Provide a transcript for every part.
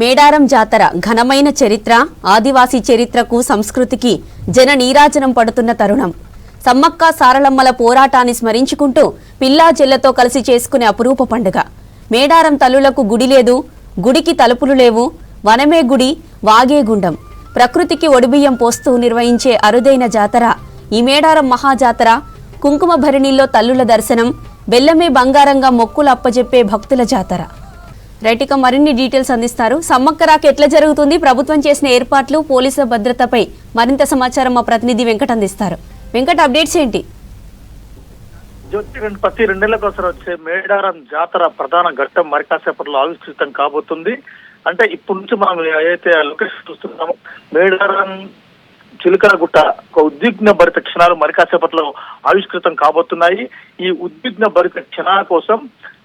మేడారం జాతర ఘనమైన చరిత్ర, ఆదివాసీ చరిత్రకు సంస్కృతికి జన నీరాజనం పడుతున్న తరుణం. సమ్మక్క సారలమ్మల పోరాటాన్ని స్మరించుకుంటూ పిల్లా చెల్లతో కలిసి చేసుకునే అపురూప పండుగ. మేడారం తల్లులకు గుడి లేదు, గుడికి తలుపులు లేవు, వనమే గుడి, వాగే గుండం. ప్రకృతికి ఒడిబియ్యం పోస్తూ నిర్వహించే అరుదైన జాతర ఈ మేడారం మహాజాతర. కుంకుమ భరిణిల్లో తల్లుల దర్శనం, బెల్లమే బంగారంగా మొక్కులు అప్పజెప్పే భక్తుల జాతర. రైటిక మరిన్ని డీటెయిల్స్ అందిస్తారు. సమ్మక్క రాక ఎట్లా జరుగుతుంది, ప్రభుత్వం చేసిన ఏర్పాట్లు, పోలీసుల భద్రతపై మరింత సమాచారం మా ప్రతినిధి వెంకట్ అందిస్తారు. వెంకట్, అప్డేట్స్ ఏంటి? ప్రతి రెండేళ్లకు ఒకసారి వచ్చే మేడారం జాతర ప్రధాన ఘట్టం మరి కాసేపట్లో ఆవిష్కృతం కాబోతుంది. అంటే ఇప్పటి నుంచి మనం ఏదైతే లొకేషన్ చూస్తున్నామో మేడారం చిలుకలగుట్ట ఒక ఉద్విగ్న భరిత క్షణాలు మరి కాసేపట్లో ఆవిష్కృతం కాబోతున్నాయి. ఈ ఉద్విగ్న భరిత క్షణాల కోసం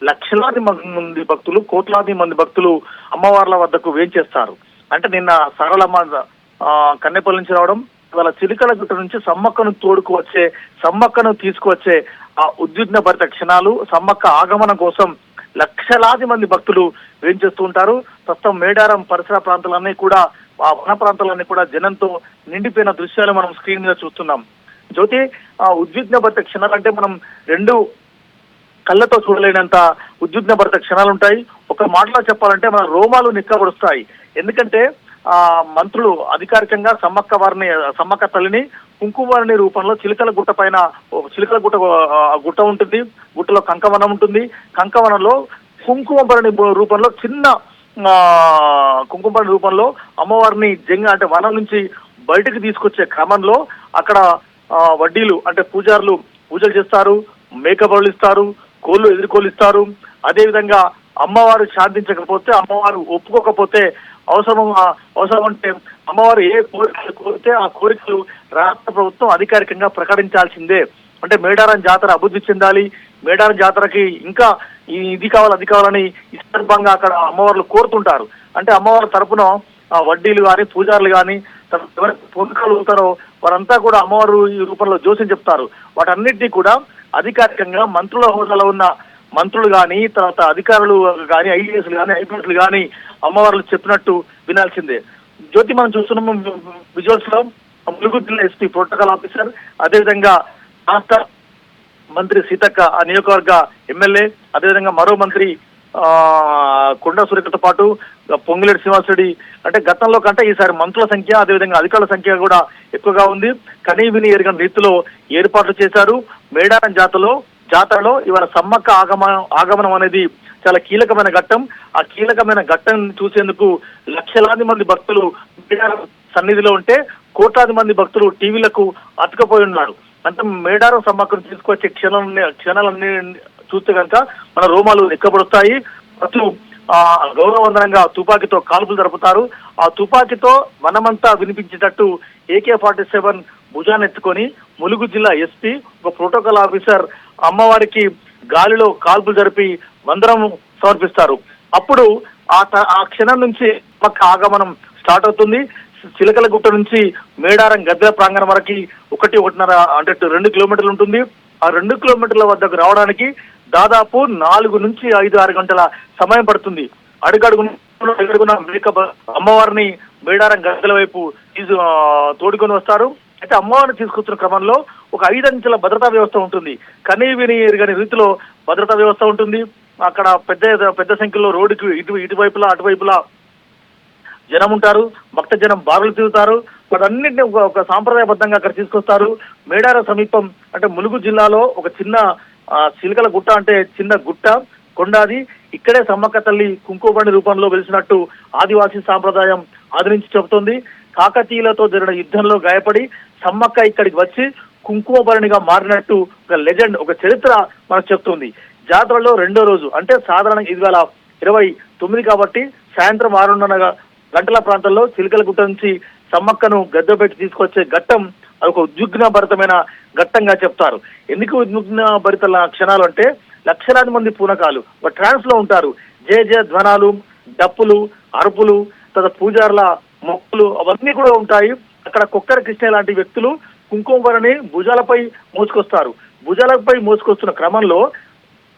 లక్షలాది మంది భక్తులు, కోట్లాది మంది భక్తులు అమ్మవార్ల వద్దకు వేంచేస్తారు. అంటే నిన్న సారలమ్మ కన్నెపల్లి నుంచి రావడం, ఇవాళ చిలుకలగుట్ట నుంచి సమ్మక్కను తీసుకువచ్చే ఆ ఉద్విగ్న భరిత క్షణాలు, సమ్మక్క ఆగమనం కోసం లక్షలాది మంది భక్తులు వేంచేస్తూ ఉంటారు. ప్రస్తుతం మేడారం పరిసర ప్రాంతాలన్నీ కూడా, ఆ వన ప్రాంతాలన్నీ కూడా జనంతో నిండిపోయిన దృశ్యాలు మనం స్క్రీన్ మీద చూస్తున్నాం. జ్యోతి, ఆ ఉద్విగ్న భరిత క్షణాలు అంటే మనం రెండు కళ్ళతో చూడలేనంత ఉద్విగ్న భరిత క్షణాలు ఉంటాయి. ఒక మాటలో చెప్పాలంటే మన రోమాలు నిక్కబడుస్తాయి. ఎందుకంటే ఆ మంత్రులు అధికారికంగా సమ్మక్క తల్లిని కుంకుమవారిని రూపంలో చిలుకల గుట్ట పైన, చిలుకల గుట్ట ఉంటుంది, గుట్టలో కంకవనం ఉంటుంది. కంకవనంలో కుంకుమభరణి రూపంలో కుంకుమభరణి రూపంలో అమ్మవారిని అంటే వనం నుంచి బయటకు తీసుకొచ్చే క్రమంలో అక్కడ వడ్డీలు అంటే పూజారులు పూజలు చేస్తారు, మేకబరులు ఇస్తారు, కోళ్ళు ఎదుర్కోలు ఇస్తారు. అదేవిధంగా అమ్మవారు శాంతించకపోతే, అమ్మవారు ఒప్పుకోకపోతే, అవసరం అంటే అమ్మవారు ఏ కోరికలు కోరితే ఆ కోరికలు రాష్ట్ర ప్రభుత్వం అధికారికంగా ప్రకటించాల్సిందే. అంటే మేడారం జాతర అభివృద్ధి చెందాలి, మేడారం జాతరకి ఇంకా ఇది కావాలి అది కావాలని ఈ సందర్భంగా అక్కడ అమ్మవార్లు కోరుతుంటారు. అంటే అమ్మవారి తరపున వడ్డీలు కానీ, పూజారులు కానీ, ఎవరికి పొందుకలు అవుతారో వారంతా కూడా అమ్మవారు ఈ రూపంలో జోస్యం చెప్తారు. వాటన్నిటినీ కూడా అధికారికంగా మంత్రుల హోదాలో ఉన్న మంత్రులు కానీ, తర్వాత అధికారులు కానీ, ఐఏఎస్లు కానీ, ఐపీఎస్లు కానీ అమ్మవార్లు చెప్పినట్టు వినాల్సిందే. జ్యోతి, మనం చూస్తున్నాము విజువల్స్ లో ములుగు జిల్లా ఎస్పీ ప్రోటోకాల్ ఆఫీసర్, అదేవిధంగా రాష్ట్ర మంత్రి సీతక్క, ఆ నియోజకవర్గ ఎమ్మెల్యే, అదేవిధంగా మరో మంత్రి కొండా సురేఖతో పాటు పొంగులేటి శ్రీనివాసరెడ్డి. అంటే గతంలో కంటే ఈసారి మంత్రుల సంఖ్య, అదేవిధంగా అధికారుల సంఖ్య కూడా ఎక్కువగా ఉంది. కనీవిని ఎరగని రీతిలో ఏర్పాట్లు చేశారు. మేడారం జాతరలో ఇవాళ సమ్మక్క ఆగమనం అనేది చాలా కీలకమైన ఘట్టం. ఆ కీలకమైన ఘట్టం చూసేందుకు లక్షలాది మంది భక్తులు మేడారం సన్నిధిలో ఉంటే, కోట్లాది మంది భక్తులు టీవీలకు అతుకపోయి ఉన్నారు. అంటే మేడారం సమ్మక్కను తీసుకొచ్చే క్షణాలన్నీ చూస్తే కనుక మన రోమాలు ఎక్కబడుస్తాయి. భక్తులు గౌరవవందనంగా తుపాకీతో కాల్పులు జరుపుతారు. ఆ తుపాకీతో మనమంతా వినిపించేటట్టు AK-47 భుజాన్నెత్తుకొని ములుగు జిల్లా ఎస్పీ, ఒక ప్రోటోకాల్ ఆఫీసర్ అమ్మవారికి గాలిలో కాల్పులు జరిపి వందనం సమర్పిస్తారు. అప్పుడు ఆ క్షణం నుంచి ఆగమనం స్టార్ట్ అవుతుంది. చిలకలగుట్ట నుంచి మేడారం గద్దెల ప్రాంగణం వరకు 1.5 అంటే 2 కిలోమీటర్లు ఉంటుంది. ఆ 2 కిలోమీటర్ల వద్దకు రావడానికి దాదాపు 4 నుంచి 5-6 గంటల సమయం పడుతుంది. అడుగడుగున అమ్మవారిని మేడారం గద్దెల వైపు తోడుకొని వస్తారు. అయితే అమ్మవారిని తీసుకొచ్చిన క్రమంలో ఒక 5 అంచెల భద్రతా వ్యవస్థ ఉంటుంది. కనీవిని ఎరుగని రీతిలో భద్రతా వ్యవస్థ ఉంటుంది. అక్కడ పెద్ద సంఖ్యలో రోడ్డుకి ఇటువైపులా అటువైపులా జనం ఉంటారు. భక్త జనం బారులు తిరుగుతారు. వాటన్నింటినీ ఒక సాంప్రదాయబద్ధంగా అక్కడ తీసుకొస్తారు. మేడారం సమీపం అంటే ములుగు జిల్లాలో ఒక చిన్న చిలుకల గుట్ట, అంటే చిన్న గుట్ట కొండాది. ఇక్కడే సమ్మక్క తల్లి కుంకుమబండి రూపంలో వెలిసినట్టు ఆదివాసీ సాంప్రదాయం ఆదరించి చెబుతోంది. కాకతీయులతో జరిగిన యుద్ధంలో గాయపడి సమ్మక్క ఇక్కడికి వచ్చి కుంకుమభరణిగా మారినట్టు ఒక లెజెండ్, ఒక చరిత్ర మనకు చెప్తుంది. జాతరలో 2వ రోజు అంటే సాధారణంగా ఇవాళ 29 కాబట్టి సాయంత్రం 6:30 గంటల ప్రాంతంలో చిలుకలగుట్ట నుంచి సమ్మక్కను గద్దె పెట్టి తీసుకొచ్చే ఘట్టం అది ఒక ఉద్విగ్న భరితమైన ఘట్టంగా చెప్తారు. ఎందుకు ఉద్విగ్న భరిత క్షణాలు అంటే లక్షలాది మంది పూనకాలు ట్రాన్స్ లో ఉంటారు. జయ ధ్వనాలు, డప్పులు, అరుపులు, తర్వాత పూజారుల మొక్కులు అవన్నీ కూడా ఉంటాయి. అక్కడ కొక్కర కృష్ణ లాంటి వ్యక్తులు కుంకుమభరణి భుజాలపై మోసుకొస్తారు. భుజాలపై మోసుకొస్తున్న క్రమంలో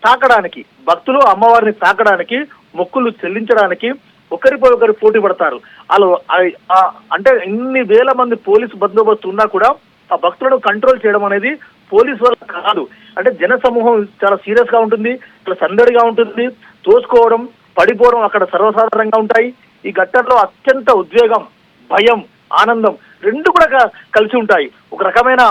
తాకడానికి, భక్తులు అమ్మవారిని తాకడానికి, మొక్కులు చెల్లించడానికి ఒకరిపై ఒకరు పోటీ పడతారు. వాళ్ళు అంటే ఇన్ని వేల మంది పోలీసు బందోబస్తు ఉన్నా కూడా ఆ భక్తులను కంట్రోల్ చేయడం అనేది పోలీసు వల్ల కాదు. అంటే జన సమూహం చాలా సీరియస్ గా ఉంటుంది, చాలా సందడిగా ఉంటుంది, తోసుకోవడం పడిపోవడం అక్కడ సర్వసాధారణంగా ఉంటాయి. ఈ ఘట్టంలో అత్యంత ఉద్వేగం, భయం, ఆనందం రెండు కూడా కలిసి ఉంటాయి. ఒక రకమైన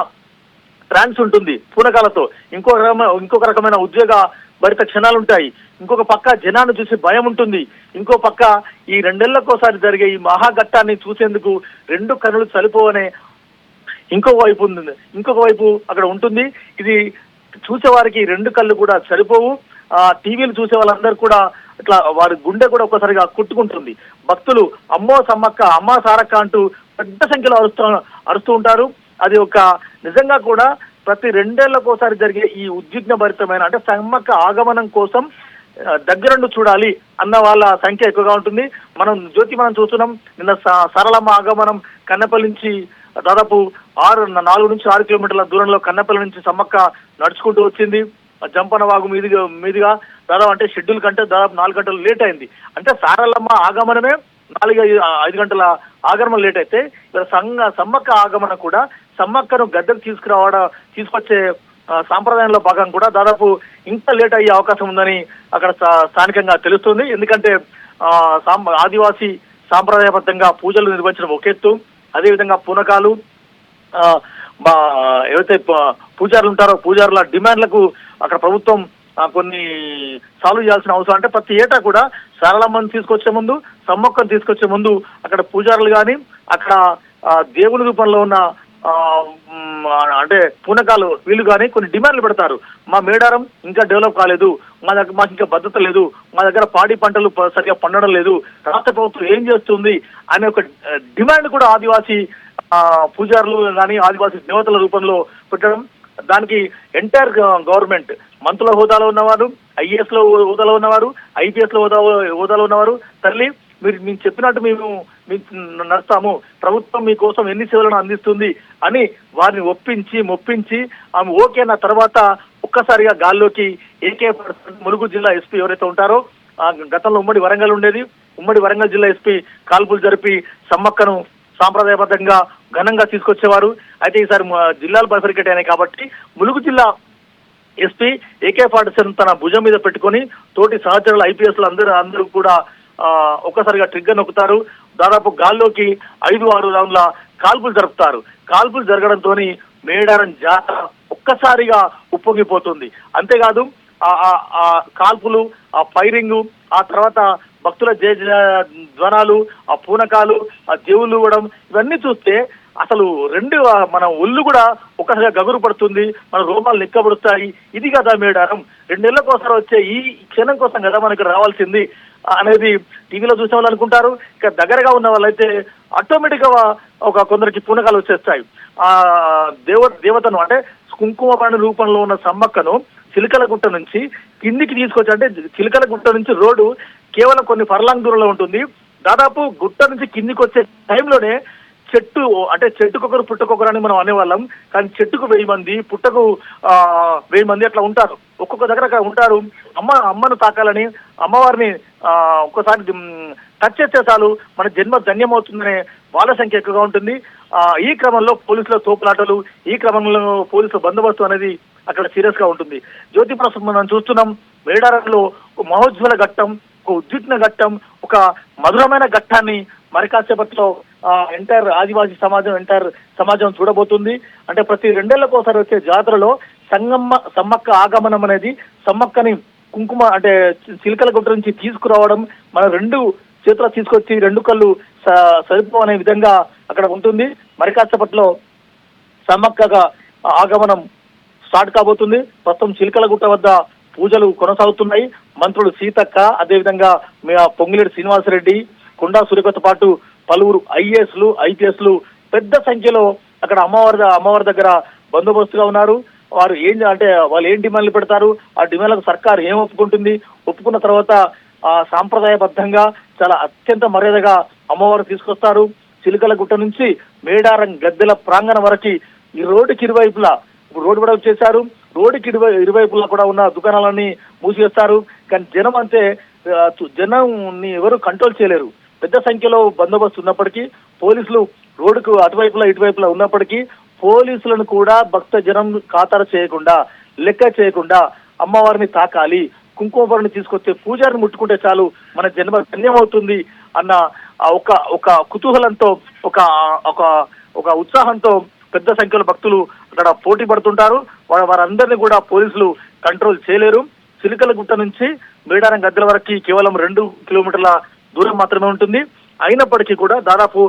ట్రాన్స్ ఉంటుంది పూనకాలతో, ఇంకొక రకమైన ఉద్వేగ భరిత క్షణాలు ఉంటాయి. ఇంకొక పక్క జనాన్ని చూసి భయం ఉంటుంది. ఇంకో పక్క ఈ 2 నెలలకోసారి జరిగే ఈ మహాఘట్టాన్ని చూసేందుకు 2 కన్నులు సరిపోవనే ఇంకొక వైపు అక్కడ ఉంటుంది. ఇది చూసేవారికి 2 కళ్ళు కూడా సరిపోవు. టీవీలు చూసే వాళ్ళందరూ కూడా ఇట్లా వారి గుండె కూడా ఒక్కసారిగా కుట్టుకుంటుంది. భక్తులు అమ్మో సమ్మక్క, అమ్మ సారక్క అంటూ పెద్ద సంఖ్యలో అరుస్తూ ఉంటారు. అది ఒక నిజంగా కూడా ప్రతి 2 ఏళ్లకోసారి జరిగే ఈ ఉద్విగ్న భరితమైన అంటే సమ్మక్క ఆగమనం కోసం దగ్గరుండి చూడాలి అన్న వాళ్ళ సంఖ్య ఎక్కువగా ఉంటుంది. మనం చూస్తున్నాం. నిన్న సరళమ్మ ఆగమనం కన్నపల్లి నుంచి దాదాపు 4 నుంచి 6 కిలోమీటర్ల దూరంలో కన్నపల్లి నుంచి సమ్మక్క నడుచుకుంటూ వచ్చింది. జంపన వాగు మీదుగా దాదాపు అంటే షెడ్యూల్ కంటే దాదాపు 4 గంటలు లేట్ అయింది. అంటే సారలమ్మ ఆగమనమే 4-5 గంటల ఆగమనం లేట్ అయితే ఇక్కడ సమ్మక్క ఆగమనం కూడా సమ్మక్కను గద్దెకు తీసుకొచ్చే సాంప్రదాయంలో భాగం కూడా దాదాపు ఇంకా లేట్ అయ్యే అవకాశం ఉందని అక్కడ స్థానికంగా తెలుస్తుంది. ఎందుకంటే ఆదివాసీ సాంప్రదాయబద్ధంగా పూజలు నిర్వహించడం ఒక ఎత్తు, అదేవిధంగా పూనకాలు ఏవైతే పూజారులు ఉంటారో పూజారుల డిమాండ్లకు అక్కడ ప్రభుత్వం కొన్ని సాల్వ్ చేయాల్సిన అవసరం. అంటే ప్రతి ఏటా కూడా సరళమ్మను తీసుకొచ్చే ముందు, సమ్మక్కను తీసుకొచ్చే ముందు అక్కడ పూజారులు కానీ అక్కడ దేవుని రూపంలో ఉన్న అంటే పూనకాలు వీళ్ళు కానీ కొన్ని డిమాండ్లు పెడతారు. మా మేడారం ఇంకా డెవలప్ కాలేదు, మాకు ఇంకా భద్రత లేదు, మా దగ్గర పాడి పంటలు సరిగా పండడం లేదు, రాష్ట్ర ప్రభుత్వం ఏం చేస్తుంది అనే ఒక డిమాండ్ కూడా ఆదివాసీ పూజారులు కానీ ఆదివాసీ దేవతల రూపంలో పెట్టడం. దానికి ఎంటైర్ గవర్నమెంట్ మంత్రుల హోదాలో ఉన్నవారు, ఐఏఎస్ లో హోదాలో ఉన్నవారు, ఐపీఎస్ లో హోదాలో ఉన్నవారు తల్లి మేము చెప్పినట్టు మేము నడుస్తాము, ప్రభుత్వం మీకోసం ఎన్ని సేవలను అందిస్తుంది అని వారిని మొప్పించి ఆమె ఓకే అన్న తర్వాత ఒక్కసారిగా గాల్లోకి ములుగు జిల్లా ఎస్పీ ఎవరైతే ఉంటారో గతంలో ఉమ్మడి వరంగల్ ఉండేది, ఉమ్మడి వరంగల్ జిల్లా ఎస్పీ కాల్పులు జరిపి సమ్మక్కను సాంప్రదాయబద్ధంగా ఘనంగా తీసుకొచ్చేవారు. అయితే ఈసారి జిల్లాలు బైఫర్కేట్ అయినాయి కాబట్టి ములుగు జిల్లా ఎస్పీ AK-47 తన భుజం మీద పెట్టుకొని తోటి సహచరులు ఐపీఎస్లు అందరూ కూడా ఒక్కసారిగా ట్రిగ్గర్ నొక్కుతారు. దాదాపు గాల్లోకి 5-6 రౌండ్ల కాల్పులు జరుపుతారు. కాల్పులు జరగడంతో మేడారం జాతర ఒక్కసారిగా ఉప్పొంగిపోతుంది. అంతేకాదు ఆ కాల్పులు, ఆ ఫైరింగ్, ఆ తర్వాత భక్తుల ధ్వనాలు, ఆ పూనకాలు, ఆ దేవుళ్ళు ఇవ్వడం ఇవన్నీ చూస్తే అసలు మన ఒళ్ళు కూడా ఒక్కసారిగా గగురు పడుతుంది, మన రోమాలు లెక్కబడుస్తాయి. ఇది కదా మేడారం, 2 నెలలకోసారి వచ్చే ఈ క్షణం కోసం కదా మనకి రావాల్సింది అనేది టీవీలో చూసే వాళ్ళు అనుకుంటారు. ఇక దగ్గరగా ఉన్న వాళ్ళైతే ఆటోమేటిక్ గా కొందరికి పూనకాలు వచ్చేస్తాయి. ఆ దేవతను అంటే కుంకుమపాణి రూపంలో ఉన్న సమ్మక్కను చిలకలగుట్ట నుంచి కిందికి తీసుకొచ్చి, అంటే చిలకలగుట్ట నుంచి రోడ్డు కేవలం కొన్ని ఫర్లాంగ్ దూరంలో ఉంటుంది. దాదాపు గుట్ట నుంచి కిందికి వచ్చే టైంలోనే చెట్టుకొకరు పుట్టకొకరు అని మనం అనేవాళ్ళం. కానీ చెట్టుకు 1000 మంది, పుట్టకు 1000 మంది అట్లా ఉంటారు. ఒక్కొక్క దగ్గర అక్కడ ఉంటారు. అమ్మను తాకాలని, అమ్మవారిని ఒక్కసారి టచ్ చేస్తే చాలు మన జన్మ ధన్యమవుతుందనే వాళ్ళ సంఖ్య ఎక్కువగా ఉంటుంది. ఈ క్రమంలో పోలీసుల తోపులాటలు, ఈ క్రమంలో పోలీసుల బందోబస్తు అనేది అక్కడ సీరియస్ గా ఉంటుంది. జ్యోతి మనం చూస్తున్నాం మేడారంలో ఒక మహోజ్వల ఘట్టం, ఒక ఉద్విగ్న ఘట్టం, ఒక మధురమైన ఘట్టాన్ని మరి కాసేపట్లో ఎంటైర్ ఆదివాసీ సమాజం చూడబోతుంది. అంటే ప్రతి 2 ఏళ్లకోసారి వచ్చే జాతరలో సమ్మక్క ఆగమనం అనేది సమ్మక్కని కుంకుమ అంటే చిలకల గుట్ట నుంచి తీసుకురావడం, మన 2 చేతుల తీసుకొచ్చి 2 కళ్ళు సరిపోవనే విధంగా అక్కడ ఉంటుంది. మరి కాసేపట్లో సమ్మక్కగా ఆగమనం స్టార్ట్ కాబోతుంది. ప్రస్తుతం చిలకల గుట్ట వద్ద పూజలు కొనసాగుతున్నాయి. మంత్రులు సీతక్క, అదేవిధంగా పొంగిలేటి శ్రీనివాసరెడ్డి, కొండా సూర్యకతో పాటు పలువురు ఐఏఎస్లు, ఐపీఎస్లు పెద్ద సంఖ్యలో అక్కడ అమ్మవారి దగ్గర బందోబస్తుగా ఉన్నారు. వాళ్ళు ఏం డిమాండ్లు పెడతారు, ఆ డిమాండ్లకు సర్కారు ఏం ఒప్పుకున్న తర్వాత సాంప్రదాయబద్ధంగా చాలా అత్యంత మర్యాదగా అమ్మవారు తీసుకొస్తారు. చిలుకల గుట్ట నుంచి మేడారం గద్దెల ప్రాంగణం వరకు ఈ రోడ్డుకి ఇరువైపులా రోడ్డు కూడా చేశారు. రోడ్డుకి ఇరువైపులా కూడా ఉన్న దుకాణాలన్నీ మూసివేస్తారు. కానీ జనం అంతే జనాన్ని ఎవరు కంట్రోల్ చేయలేరు. పెద్ద సంఖ్యలో బందోబస్తు ఉన్నప్పటికీ, పోలీసులు రోడ్డుకు అటువైపులా ఇటువైపులా ఉన్నప్పటికీ పోలీసులను కూడా భక్త జనం ఖాతరు చేయకుండా, లెక్క చేయకుండా అమ్మవారిని తాకాలి, కుంకుమని తీసుకొచ్చే పూజారిని ముట్టుకుంటే చాలు మన జన్మ ధన్యమవుతుంది అన్న ఒక కుతూహలంతో, ఒక ఉత్సాహంతో పెద్ద సంఖ్యలో భక్తులు అక్కడ పోటీ పడుతుంటారు. వారందరినీ కూడా పోలీసులు కంట్రోల్ చేయలేరు. చిలుకలగుట్ట నుంచి మేడారం గద్దెల వరకు కేవలం 2 కిలోమీటర్ల దూరం మాత్రమే ఉంటుంది. అయినప్పటికీ కూడా దాదాపు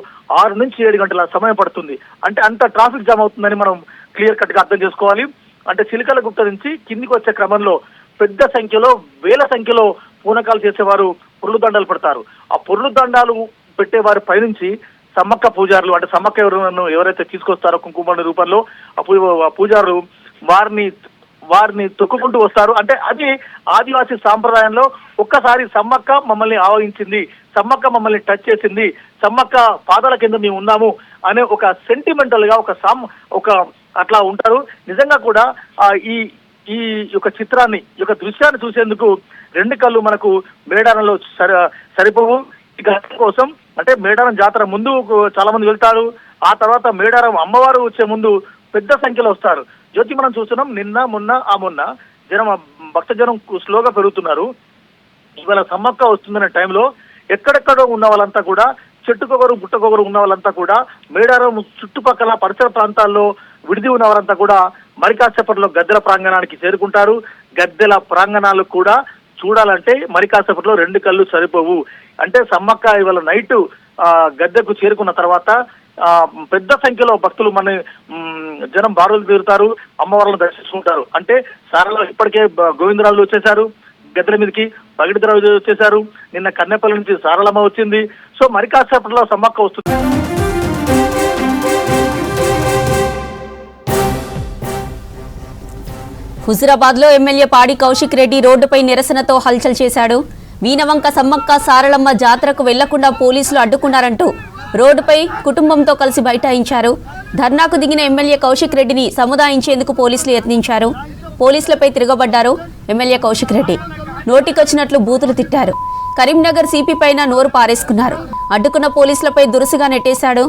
6 నుంచి 7 గంటల సమయం పడుతుంది. అంటే అంత ట్రాఫిక్ జామ్ అవుతుందని మనం క్లియర్ కట్ గా అర్థం చేసుకోవాలి. అంటే చిలుకలగుట్ట నుంచి కిందికి వచ్చే క్రమంలో పెద్ద సంఖ్యలో, వేల సంఖ్యలో పూనకాలు చేసేవారు పొర్లు దండాలు పెడతారు. ఆ పొర్లు దండాలు పెట్టే వారి పైనుంచి సమ్మక్క పూజారులు, అంటే సమ్మక్క ఎవరైతే తీసుకొస్తారో కుంకుమ రూపంలో ఆ పూజారులు వారిని తొక్కుకుంటూ వస్తారు. అంటే అది ఆదివాసీ సాంప్రదాయంలో ఒక్కసారి సమ్మక్క మమ్మల్ని ఆవహించింది, సమ్మక్క మమ్మల్ని టచ్ చేసింది, సమ్మక్క పాదాల కింద మేము ఉన్నాము అనే ఒక సెంటిమెంటల్ గా ఒక అట్లా ఉంటారు. నిజంగా కూడా ఈ యొక్క చిత్రాన్ని, ఈ యొక్క దృశ్యాన్ని చూసేందుకు 2 కళ్ళు మనకు మేడారంలో సరిపోవు. ఈ ఘటన కోసం అంటే మేడారం జాతర ముందు చాలా మంది వెళ్తారు. ఆ తర్వాత మేడారం అమ్మవారు వచ్చే ముందు పెద్ద సంఖ్యలో వస్తారు. జ్యోతి మనం చూస్తున్నాం, నిన్న మొన్న జనం, భక్త జనం స్లోగా పెరుగుతున్నారు. ఇవాళ సమ్మక్క వస్తుందనే టైంలో ఎక్కడెక్కడో ఉన్న వాళ్ళంతా కూడా, చెట్టుకొగరు గుట్టకొగరు ఉన్న వాళ్ళంతా కూడా, మేడారం చుట్టుపక్కల పరిసర ప్రాంతాల్లో విడిది ఉన్న వారంతా కూడా మరికాసేపట్లో గద్దెల ప్రాంగణానికి చేరుకుంటారు. గద్దెల ప్రాంగణాలు కూడా చూడాలంటే మరికాసేపట్లో 2 కళ్ళు సరిపోవు. అంటే సమ్మక్క ఇవాళ నైట్ గద్దెకు చేరుకున్న తర్వాత పెద్ద సంఖ్యలో భక్తులు జనం బారులు తీరుతారు, అమ్మవార్లను దర్శించుకుంటారు. అంటే సారలో ఇప్పటికే గోవిందరాజులు వచ్చేశారు, గద్దెల మీదకి పగిడిరాజు వచ్చేశారు, నిన్న కన్నెపల్లి నుంచి సారలమ్మ వచ్చింది. సో మరి కాసేపట్లో సమ్మక్క వస్తుంది. హుజురాబాద్ లో ఎమ్మెల్యే పాడి కౌశిక్ రెడ్డి రోడ్డుపై నిరసనతో హల్చల్ చేశాడు. వీనవంక సమ్మక్క సారలమ్మ జాతరకు వెళ్లకుండా పోలీసులు అడ్డుకున్నారంటూ రోడ్డుపై కుటుంబంతో కలిసి బైఠాయించారు. ధర్నాకు దిగిన ఎమ్మెల్యే కౌశిక్ రెడ్డిని సముదాయించేందుకు పోలీసులు యత్నించారు. పోలీసులపై తిరగబడ్డారు ఎమ్మెల్యే కౌశిక్ రెడ్డి. నోటికొచ్చినట్లు బూతులు తిట్టారు. కరీంనగర్ సిపి పైన నోరు పారేసుకున్నారు. అడ్డుకున్న పోలీసులపై దురుసుగా నెట్టేశాడు.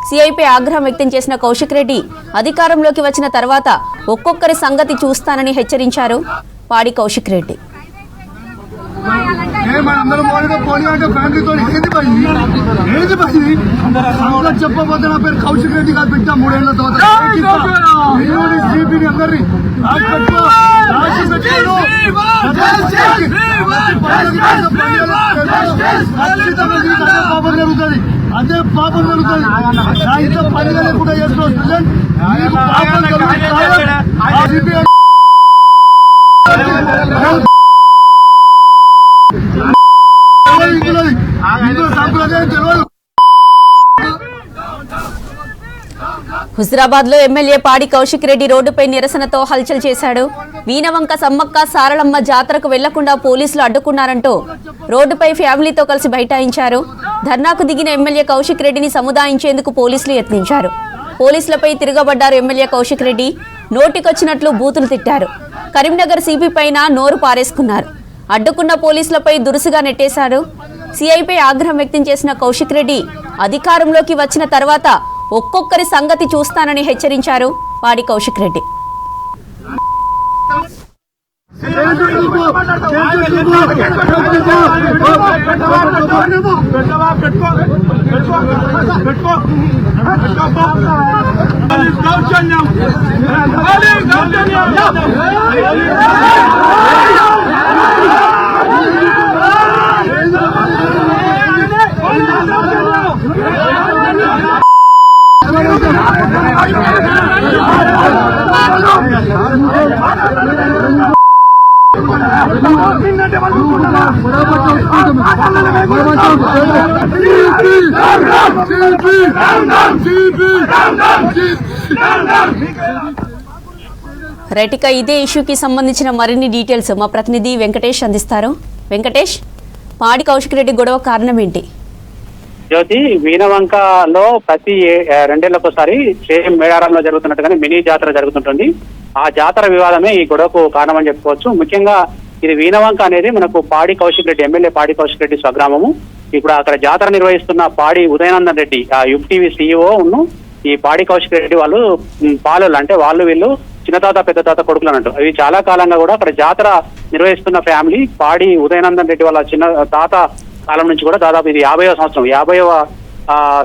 సిఐపై ఆగ్రహం వ్యక్తం చేసిన కౌశిక్ రెడ్డి అధికారంలోకి వచ్చిన తర్వాత ఒక్కొక్కరి సంగతి చూస్తానని హెచ్చరించారు పాడి కౌశిక్ రెడ్డి. చెప్పబోతే నా పేరు కౌశిక్ రెడ్డి గారు పెట్టా 3 ఏళ్ల తర్వాత జరుగుతుంది. అదే పాపం జరుగుతుంది. ఇంత పనిగా లేకుండా చేస్తున్నాం. హుజురాబాద్ లో ఎమ్మెల్యే పాడి కౌశిక్ రెడ్డి రోడ్డుపై నిరసనతో హల్చల్ చేశాడు. వీనవంక సమ్మక్క సారలమ్మ జాతరకు వెళ్లకుండా పోలీసులు అడ్డుకున్నారంటూ రోడ్డుపై ఫ్యామిలీతో కలిసి బైఠాయించారు. ధర్నాకు దిగిన ఎమ్మెల్యే కౌశిక్ రెడ్డిని సముదాయించేందుకు పోలీసులు యత్నించారు. పోలీసులపై తిరగబడ్డారు ఎమ్మెల్యే కౌశిక్ రెడ్డి. నోటికొచ్చినట్లు బూతులు తిట్టారు. కరీంనగర్ సిపి పైన నోరు పారేసుకున్నారు. అడ్డుకున్న పోలీసులపై దురుసుగా నెట్టేశాడు. సిఐపై ఆగ్రహం వ్యక్తం చేసిన కౌశిక్ రెడ్డి అధికారంలోకి వచ్చిన తర్వాత ఒక్కొక్కరి సంగతి చూస్తానని హెచ్చరించారు పాడి కౌశిక్ రెడ్డి. రైట్, ఇక ఇదే ఇష్యూకి సంబంధించిన మరిన్ని డీటెయిల్స్ మా ప్రతినిధి వెంకటేష్ అందిస్తారు. వెంకటేష్, పాడి కౌశిక్ రెడ్డి గొడవ కారణం ఏంటి? జ్యోతి, వీనవంకలో ప్రతి 2 ఏళ్లకోసారి సేమ్ మేడారంలో జరుగుతున్నట్టుగానే మినీ జాతర జరుగుతుంటుంది. ఆ జాతర వివాదమే ఈ గొడవకు కారణమని చెప్పుకోవచ్చు. ముఖ్యంగా ఇది వీణవంక అనేది మనకు పాడి కౌశిక్ రెడ్డి, ఎమ్మెల్యే పాడి కౌశిక్ రెడ్డి స్వగ్రామము. ఇప్పుడు అక్కడ జాతర నిర్వహిస్తున్న పాడి ఉదయనందన్ రెడ్డి, ఆ యుప్టీవీ CEO ఈ పాడి కౌశిక్ రెడ్డి వాళ్ళు పాలలు, అంటే వీళ్ళు చిన్న తాత పెద్ద తాత కొడుకులు అన్నట్టు. అవి చాలా కాలంగా కూడా అక్కడ జాతర నిర్వహిస్తున్న ఫ్యామిలీ పాడి ఉదయనందన్ రెడ్డి వాళ్ళ చిన్న తాత కాలం నుంచి కూడా దాదాపు ఇది 50వ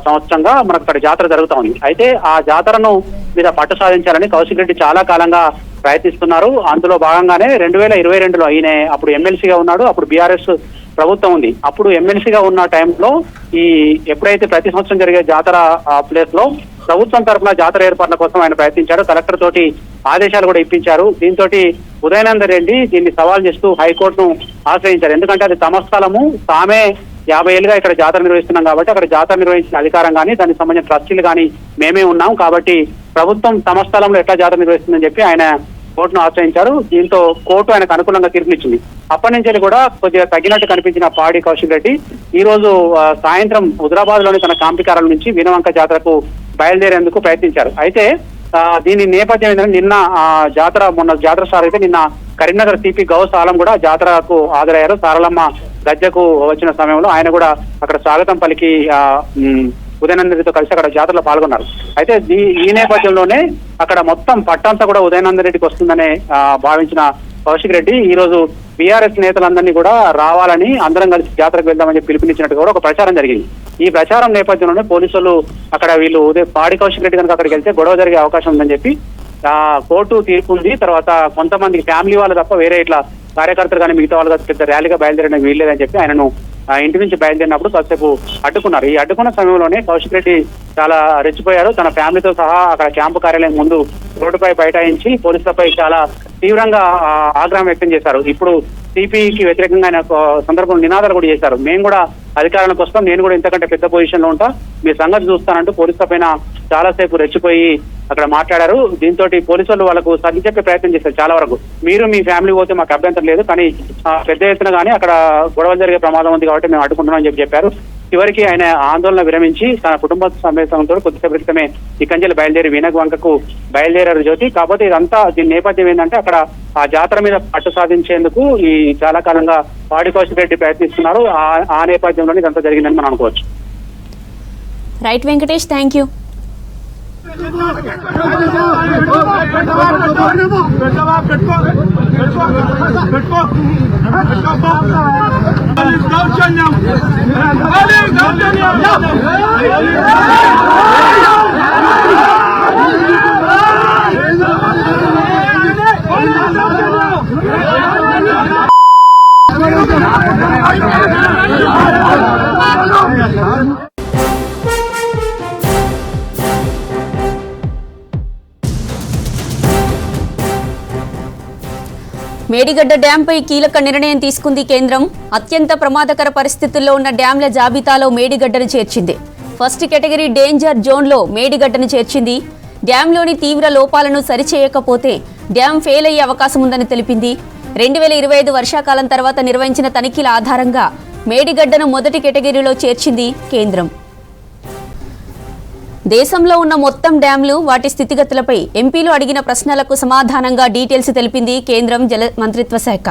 సంవత్సరంగా మనకు అక్కడ జాతర జరుగుతా ఉంది. అయితే ఆ జాతరను మీద పట్టు సాధించాలని కౌశిక్ రెడ్డి చాలా కాలంగా ప్రయత్నిస్తున్నారు. అందులో భాగంగానే 2022లో ఈయన అప్పుడు ఎమ్మెల్సీగా ఉన్నాడు. అప్పుడు బీఆర్ఎస్ ప్రభుత్వం ఉంది. అప్పుడు ఎమ్మెల్సీగా ఉన్న టైంలో ఎప్పుడైతే ప్రతి సంవత్సరం జరిగే జాతర ప్లేస్ లో ప్రభుత్వం తరఫున జాతర ఏర్పాట్ల కోసం ఆయన ప్రయత్నించారు. కలెక్టర్ తోటి ఆదేశాలు కూడా ఇప్పించారు. దీంతో ఉదయనందన్ రెడ్డి దీన్ని సవాల్ చేస్తూ హైకోర్టును ఆశ్రయించారు. ఎందుకంటే అది తమ స్థలము, తామే 50 ఏళ్ళుగా ఇక్కడ జాతర నిర్వహిస్తున్నాం కాబట్టి అక్కడ జాతర నిర్వహించిన అధికారం కానీ దానికి సంబంధించిన ట్రస్టీలు కానీ మేమే ఉన్నాం కాబట్టి ప్రభుత్వం తమ స్థలంలో ఎట్లా జాతర నిర్వహిస్తుందని చెప్పి ఆయన కోర్టును ఆశ్రయించారు. దీంతో కోర్టు ఆయనకు అనుకూలంగా తీర్పునిచ్చింది. అప్పటి నుంచి కూడా కొద్దిగా తగ్గినట్టు కనిపించిన పాడి కౌశిక్ రెడ్డి ఈ రోజు సాయంత్రం హుజరాబాద్ లోని తన కాంపికారాల నుంచి వీణవంక జాతరకు బయలుదేరేందుకు ప్రయత్నించారు. అయితే దీని నేపథ్యం ఏంటంటే మొన్న జాతర స్టార్ అయితే నిన్న కరీంనగర్ సిపి గౌస్ ఆలం కూడా జాతరకు హాజరయ్యారు. సారలమ్మ గద్దెకు వచ్చిన సమయంలో ఆయన కూడా అక్కడ స్వాగతం పలికి ఉదయనందన్ రెడ్డితో కలిసి అక్కడ జాతరలో పాల్గొన్నారు. అయితే ఈ నేపథ్యంలోనే అక్కడ మొత్తం పట్టంతా కూడా ఉదయనందన్ రెడ్డికి వస్తుందనే భావించిన కౌశిక్ రెడ్డి ఈ రోజు బీఆర్ఎస్ నేతలందరినీ కూడా రావాలని అందరం కలిసి జాతరకు వెళ్దామని చెప్పి పిలుపునిచ్చినట్టు కూడా ఒక ప్రచారం జరిగింది. ఈ ప్రచారం నేపథ్యంలోనే పోలీసులు అక్కడ వీళ్ళు పాడి కౌశిక్ రెడ్డి కనుక అక్కడికి వెళ్తే గొడవ జరిగే అవకాశం ఉందని చెప్పి కోర్టు తీర్పు ఉంది. తర్వాత కొంతమంది ఫ్యామిలీ వాళ్ళు తప్ప వేరే ఇట్లా కార్యకర్తలు కానీ మిగతా వాళ్ళు పెద్ద ర్యాలీగా బయలుదేరడానికి వీల్లేదని చెప్పి ఆయనను ఇంటి నుంచి బయలుదేరినప్పుడు కాసేపు అడ్డుకున్నారు. ఈ అడ్డుకున్న సమయంలోనే కౌశిక్ రెడ్డి చాలా రెచ్చిపోయారు. తన ఫ్యామిలీతో సహా అక్కడ క్యాంపు కార్యాలయం ముందు రోడ్డుపై బైఠాయించి పోలీసులపై చాలా తీవ్రంగా ఆగ్రహం వ్యక్తం చేశారు. ఇప్పుడు సిపికి వ్యతిరేకంగా ఆయన సందర్భంలో నినాదాలు కూడా చేశారు. మేము కూడా అధికారానికి వస్తాం, నేను కూడా ఇంతకంటే పెద్ద పొజిషన్ లో ఉంటా, మీ సంగతి చూస్తానంటూ పోలీసుల పైన చాలాసేపు రెచ్చిపోయి అక్కడ మాట్లాడారు. దీంతో పోలీసులు వాళ్ళకు సర్ది చెప్పే ప్రయత్నం చేశారు. చాలా వరకు మీరు మీ ఫ్యామిలీ పోతే మాకు అభ్యంతరం లేదు, కానీ పెద్ద ఎత్తున కానీ అక్కడ గొడవలు జరిగే ప్రమాదం ఉంది కాబట్టి మేము అడ్డుకుంటున్నాం అని చెప్పారు. చివరికి ఆయన ఆందోళన విరమించి తన కుటుంబ సమేతంతో కొద్దిసేపు క్రితమే ఇక్కడి బయలుదేరి వీణవంకకు బయలుదేరారు జ్యోతి. కాకపోతే ఇదంతా దీని నేపథ్యం ఏంటంటే అక్కడ ఆ జాతర మీద పట్టు సాధించేందుకు ఈ చాలా కాలంగా పాడి కౌశిక్ రెడ్డి ప్రయత్నిస్తున్నారు. ఆ నేపథ్యంలోనే ఇదంతా జరిగిందని మనం అనుకోవచ్చు. Right Venkatesh, thank you. Medigadda డ్యాంపై కీలక నిర్ణయం తీసుకుంది కేంద్రం. అత్యంత ప్రమాదకర పరిస్థితుల్లో ఉన్న డ్యాంల జాబితాలో మేడిగడ్డను చేర్చింది. ఫస్ట్ కేటగిరీ డేంజర్ జోన్లో మేడిగడ్డను చేర్చింది. డ్యాంలోని తీవ్ర లోపాలను సరిచేయకపోతే డ్యాం ఫెయిల్ అయ్యే అవకాశం ఉందని తెలిపింది. 2025 వర్షాకాలం తర్వాత నిర్వహించిన తనిఖీల ఆధారంగా మేడిగడ్డను మొదటి కేటగిరీలో చేర్చింది కేంద్రం. దేశంలో ఉన్న మొత్తం డ్యాంలు, వాటి స్థితిగతులపై ఎంపీలు అడిగిన ప్రశ్నలకు సమాధానంగా డీటెయిల్స్ తెలిపింది కేంద్రం జల మంత్రిత్వ శాఖ.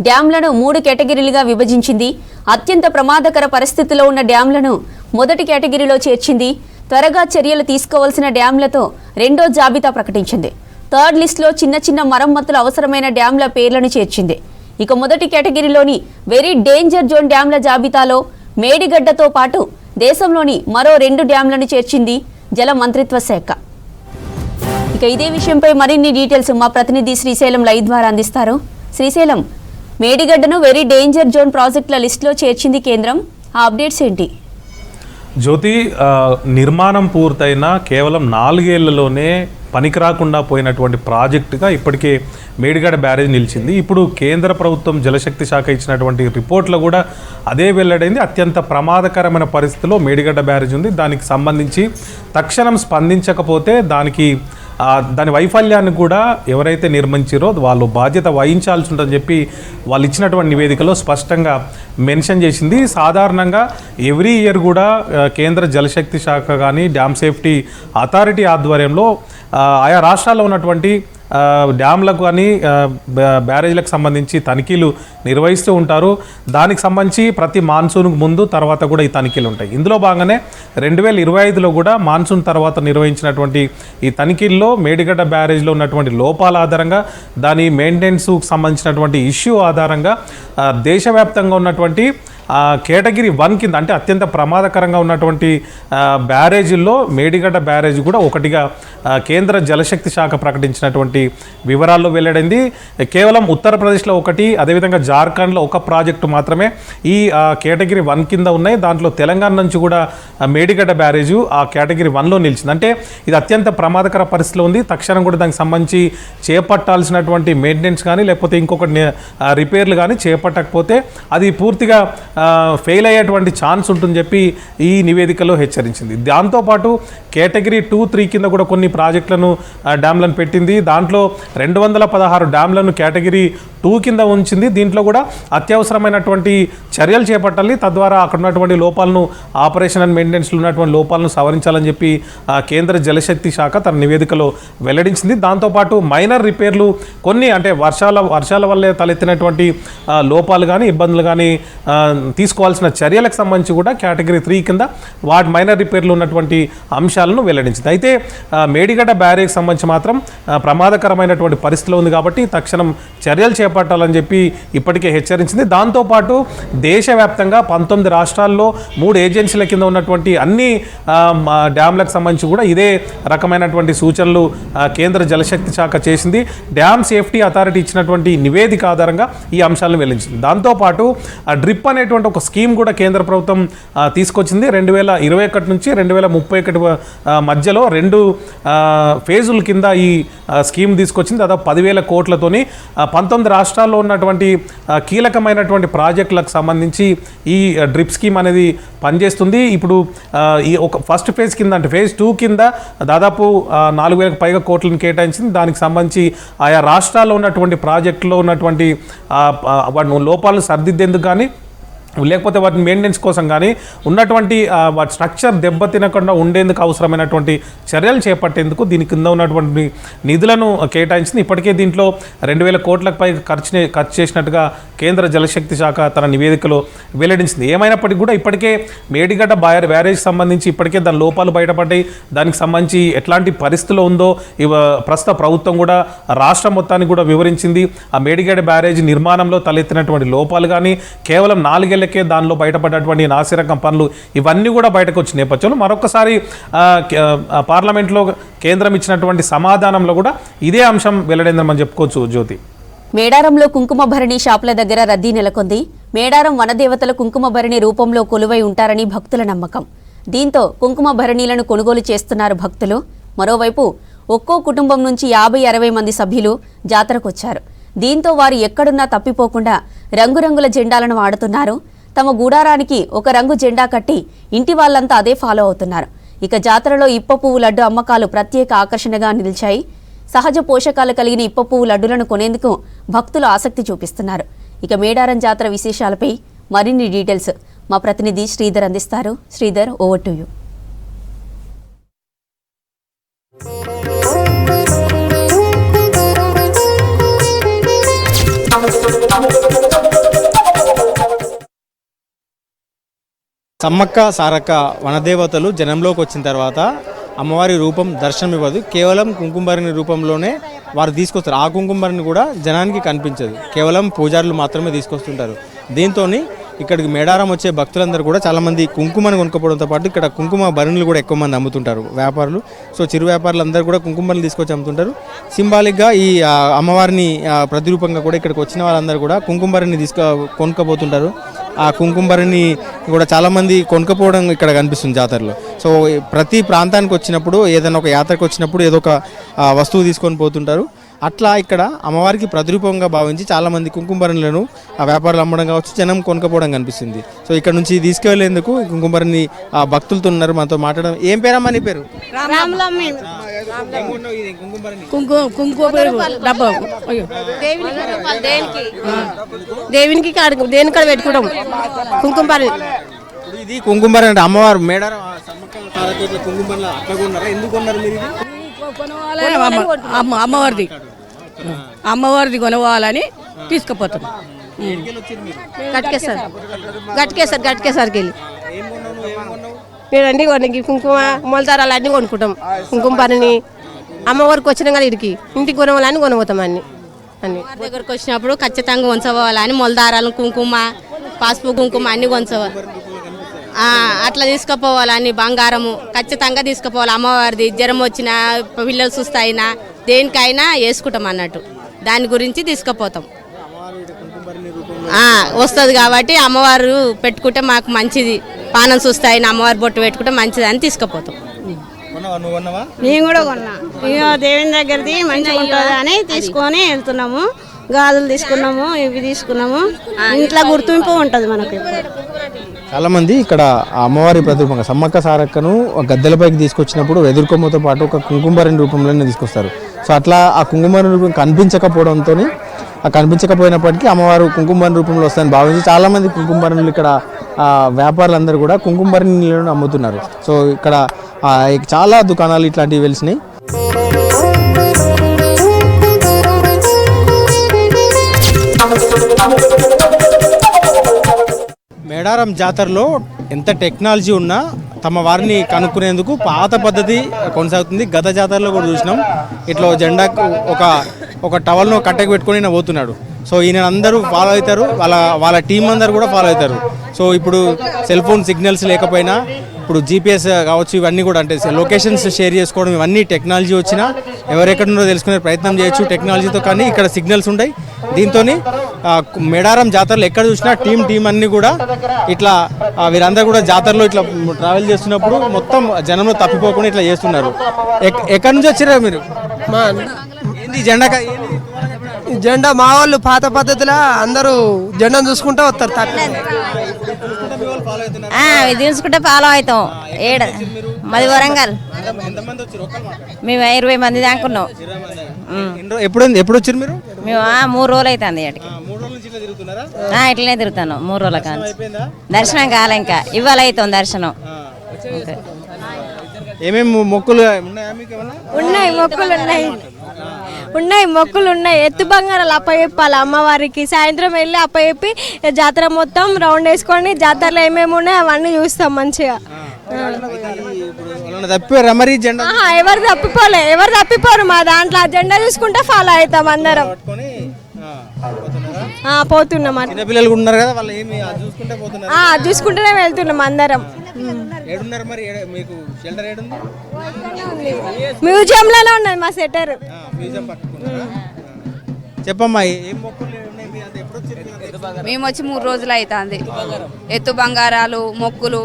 డ్యాంలను 3 కేటగిరీలుగా విభజించింది. అత్యంత ప్రమాదకర పరిస్థితిలో ఉన్న డ్యాంలను మొదటి కేటగిరీలో చేర్చింది. త్వరగా చర్యలు తీసుకోవాల్సిన డ్యాంలతో రెండో జాబితా ప్రకటించింది. థర్డ్ లిస్టులో చిన్న చిన్న మరమ్మతులు అవసరమైన డ్యాంల పేర్లను చేర్చింది. ఇక మొదటి కేటగిరీలోని వెరీ డేంజర్ జోన్ డ్యాంల జాబితాలో మేడిగడ్డతో పాటు దేశంలోని మరో 2 డ్యాంలను చేర్చింది జల మంత్రిత్వ శాఖ. ఇక ఇదే విషయంపై మరిన్ని డీటెయిల్స్ మా ప్రతినిధి శ్రీశైలం లైవ్ ద్వారా అందిస్తారు. శ్రీశైలం, మేడిగడ్డను వెరీ డేంజర్ జోన్ ప్రాజెక్టుల లిస్టులో చేర్చింది కేంద్రం, ఆ అప్డేట్స్ ఏంటి? జ్యోతి, నిర్మాణం పూర్తయిన కేవలం 4 ఏళ్లలోనే పనికి రాకుండా పోయినటువంటి ప్రాజెక్టుగా ఇప్పటికే మేడిగడ్డ బ్యారేజ్ నిలిచింది. ఇప్పుడు కేంద్ర ప్రభుత్వం జలశక్తి శాఖ ఇచ్చినటువంటి రిపోర్ట్లో కూడా అదే వెల్లడైంది. అత్యంత ప్రమాదకరమైన పరిస్థితిలో మేడిగడ్డ బ్యారేజ్ ఉంది. దానికి సంబంధించి తక్షణం స్పందించకపోతే దాని వైఫల్యాన్ని కూడా ఎవరైతే నిర్మించారో వాళ్ళు బాధ్యత వహించాల్సి ఉంటుందని చెప్పి వాళ్ళు ఇచ్చినటువంటి నివేదికలో స్పష్టంగా మెన్షన్ చేసింది. సాధారణంగా ఎవ్రీ ఇయర్ కూడా కేంద్ర జలశక్తి శాఖ కానీ డ్యామ్ సేఫ్టీ అథారిటీ ఆధ్వర్యంలో ఆయా రాష్ట్రాల్లో ఉన్నటువంటి డ్యామ్లకు కానీ బ్యారేజ్లకు సంబంధించి తనిఖీలు నిర్వహిస్తూ ఉంటారు. దానికి సంబంధించి ప్రతి మాన్సూన్కు ముందు తర్వాత కూడా ఈ తనిఖీలు ఉంటాయి. ఇందులో భాగంగానే 2025లో కూడా మాన్సూన్ తర్వాత నిర్వహించినటువంటి ఈ తనిఖీల్లో మేడిగడ్డ బ్యారేజ్లో ఉన్నటువంటి లోపాల ఆధారంగా దాని మెయింటెనెన్స్కు సంబంధించినటువంటి ఇష్యూ ఆధారంగా దేశవ్యాప్తంగా ఉన్నటువంటి కేటగిరీ 1 కింద అంటే అత్యంత ప్రమాదకరంగా ఉన్నటువంటి బ్యారేజీల్లో మేడిగడ్డ బ్యారేజ్ కూడా ఒకటిగా కేంద్ర జలశక్తి శాఖ ప్రకటించినటువంటి వివరాల్లో వెల్లడైంది. కేవలం ఉత్తరప్రదేశ్లో ఒకటి, అదేవిధంగా జార్ఖండ్లో ఒక ప్రాజెక్టు మాత్రమే ఈ కేటగిరీ 1 కింద ఉన్నాయి. దాంట్లో తెలంగాణ నుంచి కూడా మేడిగడ్డ బ్యారేజు ఆ కేటగిరీ 1లో నిలిచింది. అంటే ఇది అత్యంత ప్రమాదకర పరిస్థితిలో ఉంది. తక్షణం కూడా దానికి సంబంధించి చేపట్టాల్సినటువంటి మెయింటెనెన్స్ కానీ లేకపోతే ఇంకొకటి రిపేర్లు కానీ చేపట్టకపోతే అది పూర్తిగా ఫెయిల్ అయ్యేటువంటి ఛాన్స్ ఉంటుందని చెప్పి ఈ నివేదికలో హెచ్చరించింది. దాంతోపాటు కేటగిరీ 2, 3 కింద కూడా కొన్ని ప్రాజెక్టులను డ్యామ్లను పెట్టింది. దాంట్లో 216 డ్యామ్లను కేటగిరీ 2 కింద ఉంచింది. దీంట్లో కూడా అత్యవసరమైనటువంటి చర్యలు చేపట్టాలి, తద్వారా అక్కడ ఉన్నటువంటి లోపాలను ఆపరేషన్ అండ్ మెయింటెనెన్స్లో ఉన్నటువంటి లోపాలను సవరించాలని చెప్పి కేంద్ర జలశక్తి శాఖ తన నివేదికలో వెల్లడించింది. దాంతోపాటు మైనర్ రిపేర్లు కొన్ని అంటే వర్షాల వల్లే తలెత్తినటువంటి లోపాలు కానీ ఇబ్బందులు కానీ తీసుకోవాల్సిన చర్యలకు సంబంధించి కూడా కేటగిరీ 3 కింద వాటి మైనర్ రిపేర్లు ఉన్నటువంటి అంశాలను వెల్లడించింది. అయితే మేడిగడ్డ బ్యారేజ్కి సంబంధించి మాత్రం ప్రమాదకరమైనటువంటి పరిస్థితిలో ఉంది కాబట్టి తక్షణం చర్యలు చేపట్టాలని చెప్పి ఇప్పటికే హెచ్చరించింది. దాంతోపాటు దేశవ్యాప్తంగా 19 రాష్ట్రాల్లో 3 ఏజెన్సీల కింద ఉన్నటువంటి అన్ని డ్యామ్లకు సంబంధించి కూడా ఇదే రకమైనటువంటి సూచనలు కేంద్ర జలశక్తి శాఖ చేసింది. డ్యామ్ సేఫ్టీ అథారిటీ ఇచ్చినటువంటి నివేదిక ఆధారంగా ఈ అంశాలను వెల్లడించింది. దాంతోపాటు డ్రిప్ అనేటువంటి ఒక స్కీమ్ కూడా కేంద్ర ప్రభుత్వం తీసుకొచ్చింది. 2021 నుంచి 2031 మధ్యలో 2 ఫేజుల కింద ఈ స్కీమ్ తీసుకొచ్చింది. దాదాపు 10,000 కోట్లతోని 19 రాష్ట్రాల్లో ఉన్నటువంటి కీలకమైనటువంటి ప్రాజెక్టులకు సంబంధించి ఈ డ్రిప్ స్కీమ్ అనేది పనిచేస్తుంది. ఇప్పుడు ఈ ఒక ఫస్ట్ ఫేజ్ కింద అంటే ఫేజ్ 2 కింద దాదాపు 4,000 పైగా కోట్లను కేటాయించింది. దానికి సంబంధించి ఆయా రాష్ట్రాల్లో ఉన్నటువంటి ప్రాజెక్టులో ఉన్నటువంటి లోపాలను సరిదిద్దేందుకు కానీ లేకపోతే వాటిని మెయింటెనెన్స్ కోసం కానీ ఉన్నటువంటి వాటి స్ట్రక్చర్ దెబ్బతినకుండా ఉండేందుకు అవసరమైనటువంటి చర్యలు చేపట్టేందుకు దీని కింద ఉన్నటువంటి నిధులను కేటాయించింది. ఇప్పటికే దీంట్లో 2,000 కోట్లకు పైగా ఖర్చు చేసినట్టుగా కేంద్ర జలశక్తి శాఖ తన నివేదికలో వెల్లడించింది. ఏమైనప్పటికీ కూడా ఇప్పటికే మేడిగడ్డ బ్యారేజ్ సంబంధించి ఇప్పటికే దాని లోపాలు బయటపడ్డాయి. దానికి సంబంధించి ఎట్లాంటి పరిస్థితుల్లో ఉందో ప్రస్తుత ప్రభుత్వం కూడా రాష్ట్రం మొత్తానికి కూడా వివరించింది. ఆ మేడిగడ్డ బ్యారేజ్ నిర్మాణంలో తలెత్తినటువంటి లోపాలు కానీ కేవలం 4 దానిలో బయటపడ్డటువంటి నాసిరకం పనులు ఇవన్నీ కూడా బయటకు వచ్చిన నేపథ్యంలో మరొకసారి పార్లమెంట్లో కేంద్రం ఇచ్చినటువంటి సమాధానంలో కూడా ఇదే అంశం వెల్లడైందని మనం చెప్పుకోవచ్చు. జ్యోతి, మేడారంలో కుంకుమ భరణి షాపుల దగ్గర రద్దీ నెలకొంది. మేడారం వనదేవతల కుంకుమ భరణి రూపంలో కొలువై ఉంటారని భక్తుల నమ్మకం. దీంతో కుంకుమ భరణీలను కొనుగోలు చేస్తున్నారు భక్తులు. మరోవైపు ఒక్కో కుటుంబం నుంచి 50-60 మంది సభ్యులు జాతరకొచ్చారు. దీంతో వారు ఎక్కడున్నా తప్పిపోకుండా రంగురంగుల జెండాలను వాడుతున్నారు. తమ గూడారానికి ఒక రంగు జెండా కట్టి ఇంటి వాళ్ళంతా అదే ఫాలో అవుతున్నారు. ఇక జాతరలో ఇప్ప పువ్వు లడ్డు అమ్మకాలు ప్రత్యేక ఆకర్షణగా నిలిచాయి. సహజ పోషకాలు కలిగిన ఇప్ప పువ్వు లడ్డులను కొనేందుకు భక్తులు ఆసక్తి చూపిస్తున్నారు. ఇక మేడారం జాతర విశేషాలపై మరిన్ని డీటెయిల్స్ మా ప్రతినిధి శ్రీధర్ అందిస్తారు. Sridhar, over to you. Sammakka Sarakka వనదేవతలు జనంలోకి వచ్చిన తర్వాత అమ్మవారి రూపం దర్శనం ఇవ్వదు. కేవలం కుంకుమభరణి రూపంలోనే వారు తీసుకొస్తారు. ఆ కుంకుమభరణి కూడా జనానికి కనిపించదు, కేవలం పూజారులు మాత్రమే తీసుకొస్తుంటారు. దీంతో ఇక్కడికి మేడారం వచ్చే భక్తులందరూ కూడా చాలామంది కుంకుమను కొనుక్కోవడంతో పాటు ఇక్కడ కుంకుమ భరణులు కూడా ఎక్కువ మంది అమ్ముతుంటారు వ్యాపారులు. సో చిరు వ్యాపారులు అందరూ కూడా కుంకుమ భరణులు తీసుకొచ్చి అమ్ముతుంటారు. సింబాలిక్గా ఈ అమ్మవారిని ప్రతిరూపంగా కూడా ఇక్కడికి వచ్చిన వాళ్ళందరూ కూడా కుంకుమ భరణి కొనుక్కోబోతుంటారు. ఆ కుంకుమ భరణి కూడా చాలామంది కొనుక్కపోవడం ఇక్కడ కనిపిస్తుంది జాతరలో. సో ప్రతి ప్రాంతానికి వచ్చినప్పుడు ఏదైనా ఒక యాత్రకు వచ్చినప్పుడు ఏదో ఒక వస్తువు తీసుకొని పోతుంటారు. అట్లా ఇక్కడ అమ్మవారికి ప్రతిరూపంగా భావించి చాలామంది కుంకుమ భరణులను ఆ వ్యాపారులు అమ్మడం కావచ్చు, జనం కొనుక్కపోవడం కనిపిస్తుంది. సో ఇక్కడ నుంచి తీసుకెళ్లేందుకు కుంకుమ భరణి భక్తులతో ఉన్నారు. మనతో మాట్లాడడం. ఏం పేరమ్మా నీ పేరు? దేవునికి దేనికి పెట్టుకోవడం కుంకుమ భరణి. ఇది కుంకుమ భరణి అంటే అమ్మవారు మేడారం కుంకుమ భరణి అట్లా కొన్నారా? ఎందుకు కొన్నారు మీరు? అమ్మవారిది అమ్మవారిది కొనవాలని తీసుకుపోతాం. గట్కేసరికి వెళ్ళి మేము అన్నీ కొనికి కుంకుమ మొలతారాలు అన్నీ కొనుక్కుంటాం. కుంకుమ పనిని అమ్మవారికి వచ్చినాం కదా ఇంటికి కొనవాలని కొనబోతాం అన్ని దగ్గరకు వచ్చినప్పుడు ఖచ్చితంగా ఉంచవాలని మొలదారాలు కుంకుమ పసుపు కుంకుమ అన్ని ఉంచవాలి. అట్లా తీసుకుపోవాలని బంగారము ఖచ్చితంగా తీసుకుపోవాలి. అమ్మవారిది జ్వరం వచ్చినా పిల్లలు సుస్తైనా దేనికైనా వేసుకుంటాం అన్నట్టు దాని గురించి తీసుకుపోతాం. వస్తుంది కాబట్టి అమ్మవారు పెట్టుకుంటే మాకు మంచిది, పానం సుస్తైన అమ్మవారి బొట్టు పెట్టుకుంటే మంచిది అని తీసుకుపోతాం. మేము కూడా కొన్నా, ఇక దేవుని దగ్గరది మంచిగా ఉంటుంది అని తీసుకొని వెళ్తున్నాము. గాజులు తీసుకున్నాము, ఇవి తీసుకున్నాము. ఇంట్లో గుర్తింపు ఉంటుంది మనకు. చాలా మంది ఇక్కడ అమ్మవారి ప్రతిరూపంగా సమ్మక్క సారక్కను గద్దెలపైకి తీసుకొచ్చినప్పుడు ఎదుర్కొమ్మతో పాటు ఒక కుంకుమభరణి రూపంలోనే తీసుకొస్తారు. సో అట్లా ఆ కుంకుమభరణి రూపం కనిపించకపోవడంతో కనిపించకపోయినప్పటికీ అమ్మవారు కుంకుమభరణి రూపంలో వస్తాయని భావించి చాలామంది కుంకుమభరణులు ఇక్కడ వ్యాపారులందరూ కూడా కుంకుమభరణిలను అమ్ముతున్నారు. సో ఇక్కడ చాలా దుకాణాలు ఇట్లాంటివి వెలిసినాయి. మేడారం జాతరలో ఎంత టెక్నాలజీ ఉన్నా తమ వారిని కనుక్కునేందుకు పాత పద్ధతి కొనసాగుతుంది. గత జాతరలో కూడా చూసినాం, ఇట్లా జెండాకు ఒక టవల్ను కట్టెకి పెట్టుకొని పోతున్నాడు. సో ఈయన అందరూ ఫాలో అవుతారు, వాళ్ళ టీం అందరూ కూడా ఫాలో అవుతారు. సో ఇప్పుడు సెల్ ఫోన్ సిగ్నల్స్ లేకపోయినా ఇప్పుడు జీపీఎస్ కావచ్చు, ఇవన్నీ కూడా అంటే లొకేషన్స్ షేర్ చేసుకోవడం, ఇవన్నీ టెక్నాలజీ వచ్చినా ఎవరెక్కడున్నారో తెలుసుకునే ప్రయత్నం చేయొచ్చు టెక్నాలజీతో. కానీ ఇక్కడ సిగ్నల్స్ ఉంటాయి. దీంతో మేడారం జాతరలో ఎక్కడ చూసినా టీం అన్నీ కూడా ఇట్లా వీరందరూ కూడా జాతరలో ఇట్లా ట్రావెల్ చేస్తున్నప్పుడు మొత్తం జనంలో తప్పిపోకుండా ఇట్లా చేస్తున్నారు. ఎక్కడి నుంచి వచ్చారా మీరు? ఏంది జెండా మా వాళ్ళు పాత పద్ధతిలో అందరూ జెండాను చూసుకుంటూ వస్తారు. చూసుకుంటే ఫాలో అవుతాం. మాది వరంగల్. మేము 20 మంది దాకున్నాం. ఎప్పుడు వచ్చారు మీరు? మేము 3 రోజులు అవుతుంది. ఇట్లనే తిరుగుతాను 3 రోజుల కానీ. దర్శనం కాలే, ఇంకా ఇవాళ అవుతాం దర్శనం. ఏమేమి మొక్కులు ఉన్నాయి? మొక్కులు ఉన్నాయి. ఎత్తు బంగారాలు అప్పచెప్పాలి అమ్మవారికి. సాయంత్రం వెళ్ళి అప్పచెప్పి జాతర మొత్తం రౌండ్ వేసుకొని జాతరలో ఏమేమి ఉన్నాయో అవన్నీ చూస్తాం మంచిగా. ఎవరు తప్పిపోరు. మా దాంట్లో జెండా చూసుకుంటే ఫాలో అవుతాం అందరం. పోతున్నాం, చూసుకుంటూనే వెళ్తున్నాం అందరం. మ్యూజియంలోనే ఉన్నది మా సెటర్. చెప్పమ్మా. మేము వచ్చి 3 రోజులు అవుతుంది. ఎత్తు బంగారాలు, మొక్కులు,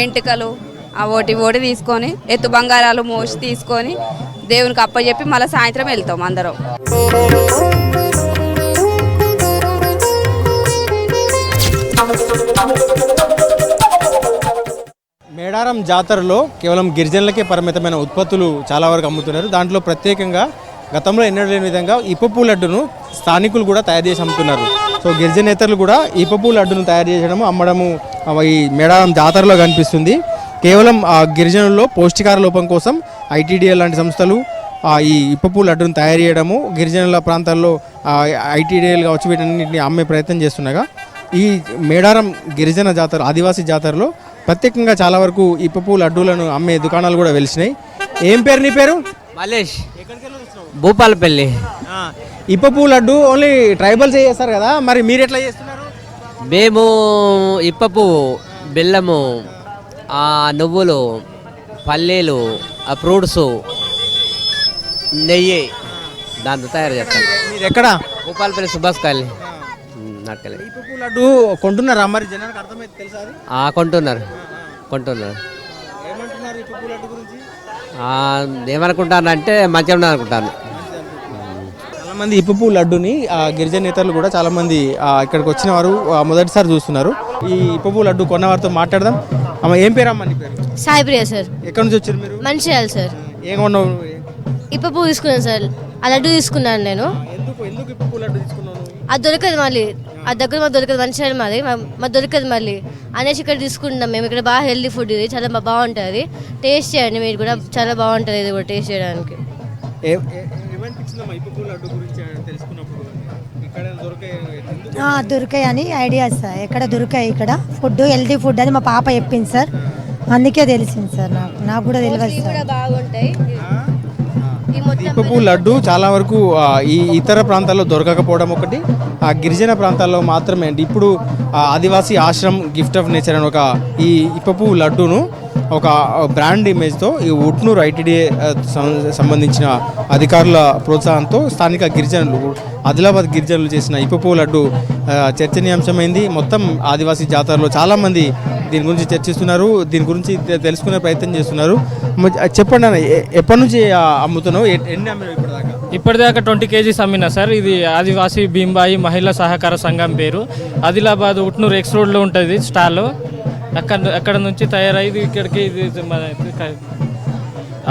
ఎంటుకలు ఓటి తీసుకొని ఎత్తు బంగారాలు మోసి తీసుకొని దేవునికి అప్పచెప్పి మళ్ళీ సాయంత్రం వెళ్తాం అందరం. మేడారం జాతరలో కేవలం గిరిజనులకే పరిమితమైన ఉత్పత్తులు చాలా వరకు అమ్ముతున్నారు. దాంట్లో ప్రత్యేకంగా గతంలో ఎన్నడూ లేని విధంగా ఇప్పపు లడ్డును స్థానికులు కూడా తయారు చేసి అమ్ముతున్నారు. సో గిరిజనేతరులు కూడా ఇప్పపు లడ్డును తయారు చేయడము, అమ్మడము ఈ మేడారం జాతరలో కనిపిస్తుంది. కేవలం గిరిజనుల్లో పౌష్టికార లోపం కోసం ఐటీడీఏ లాంటి సంస్థలు ఈ ఇప్పపు లడ్డును తయారు చేయడము, గిరిజనుల ప్రాంతాల్లో ఐటీడీఏలు కావచ్చు వీటన్నిటిని అమ్మే ప్రయత్నం చేస్తుండగా ఈ మేడారం గిరిజన జాతర, ఆదివాసీ జాతరలో ప్రత్యేకంగా చాలా వరకు ఇప్పపు లడ్డూలను అమ్మే దుకాణాలు కూడా వెలిసినాయి. ఏం పేరు నీ పేరు? మలేష్. భూపాలపల్లి. ఇప్పపు లడ్డు ఓన్లీ ట్రైబల్స్ చేస్తారు కదా, మరి మీరు ఎట్లా చేస్తున్నారు? మేము ఇప్పపు, బెల్లము, నువ్వులు, పల్లీలు, ఫ్రూట్స్, నెయ్యి దాంతో తయారు చేస్తాను. మీరు ఎక్కడ? భూపాలపల్లి సుభాష్ కాలనీ. ఇప్పపు లడ్డు కొంటున్నారా? మరి జనానికి అర్థమైతే తెలుసా? కొంటున్నారు. ఏమంటున్నారు ఇప్పపు లడ్డు గురించి? ఏమనుకుంటానంటే మంచిగా ఉన్నారు అనుకుంటాను. చాలా మంది ఇప్పపు లడ్డుని గిరిజన నేతలు కూడా చాలా మంది ఇక్కడికి వచ్చిన వారు మొదటిసారి చూస్తున్నారు. ఈ ఇప్పపు లడ్డు కొన్నవారితో మాట్లాడదాం. అమ్మ, ఏం పేరు అమ్మ నీ పేరు? సాయిప్రియ సార్. ఎక్కడి నుంచి వచ్చారు మీరు? మంచిర్యాల సార్. ఏం కొన్నావు? ఇప్పపు తీసుకున్నాను సార్. ఆ లడ్డు తీసుకున్నాను నేను. ఎందుకు ఇప్పపు లడ్డు తీసుకున్నాను? అది దొరకదు మళ్ళీ, అది దగ్గర మాకు దొరకదు. మంచిర్యాల మాది దొరకదు మళ్ళీ అనేసి ఇక్కడ తీసుకుంటాం మేము. ఇక్కడ బాగా హెల్దీ ఫుడ్, ఇది చాలా బాగుంటుంది. టేస్ట్ చేయండి మీరు కూడా, చాలా బాగుంటుంది ఇది కూడా టేస్ట్ చేయడానికి. అనిపించిందమ్మా ఇప్పపూల లడ్డు గురించి తెలుసుకున్నప్పుడు? ఇక్కడ దొరికాయి అని ఐడియా సార్. ఎక్కడ దొరికాయి? ఇక్కడ ఫుడ్ హెల్తీ ఫుడ్ అని మా పాప చెప్పింది సార్, అందుకే తెలిసింది సార్. నాకు కూడా తెలియదు సార్. ఇప్పపూ లడ్డు చాలా వరకు ఈ ఇతర ప్రాంతాల్లో దొరకకపోవడం ఒకటి, ఆ గిరిజన ప్రాంతాల్లో మాత్రమే. ఇప్పుడు ఆదివాసీ ఆశ్రమ్ గిఫ్ట్ ఆఫ్ నేచర్ అని ఒక ఈ ఇప్పపూ లడ్డును ఒక బ్రాండ్ ఇమేజ్తో ఈ ఉట్నూరు ఐటీడీఏ సంబంధించిన అధికారుల ప్రోత్సాహంతో స్థానిక గిరిజనులు, ఆదిలాబాద్ గిరిజనులు చేసిన ఇప్పపూ లడ్డు చర్చనీయాంశమైంది. మొత్తం ఆదివాసీ జాతరలో చాలామంది దీని గురించి చర్చిస్తున్నారు, దీని గురించి తెలుసుకునే ప్రయత్నం చేస్తున్నారు. చెప్పండి అన్న, ఎప్పటి నుంచి అమ్ముతున్నావు? ఎన్ని అమ్మినావు ఇప్పటిదాకా? ఇప్పటిదాకా 20 కేజీస్ అమ్మినా సార్. ఇది ఆదివాసీ భీంబాయి మహిళా సహకార సంఘం పేరు. ఆదిలాబాద్ ఉట్నూరు ఎక్స్ రోడ్లో ఉంటుంది స్టాల్. అక్కడ నుంచి తయారైంది ఇక్కడికి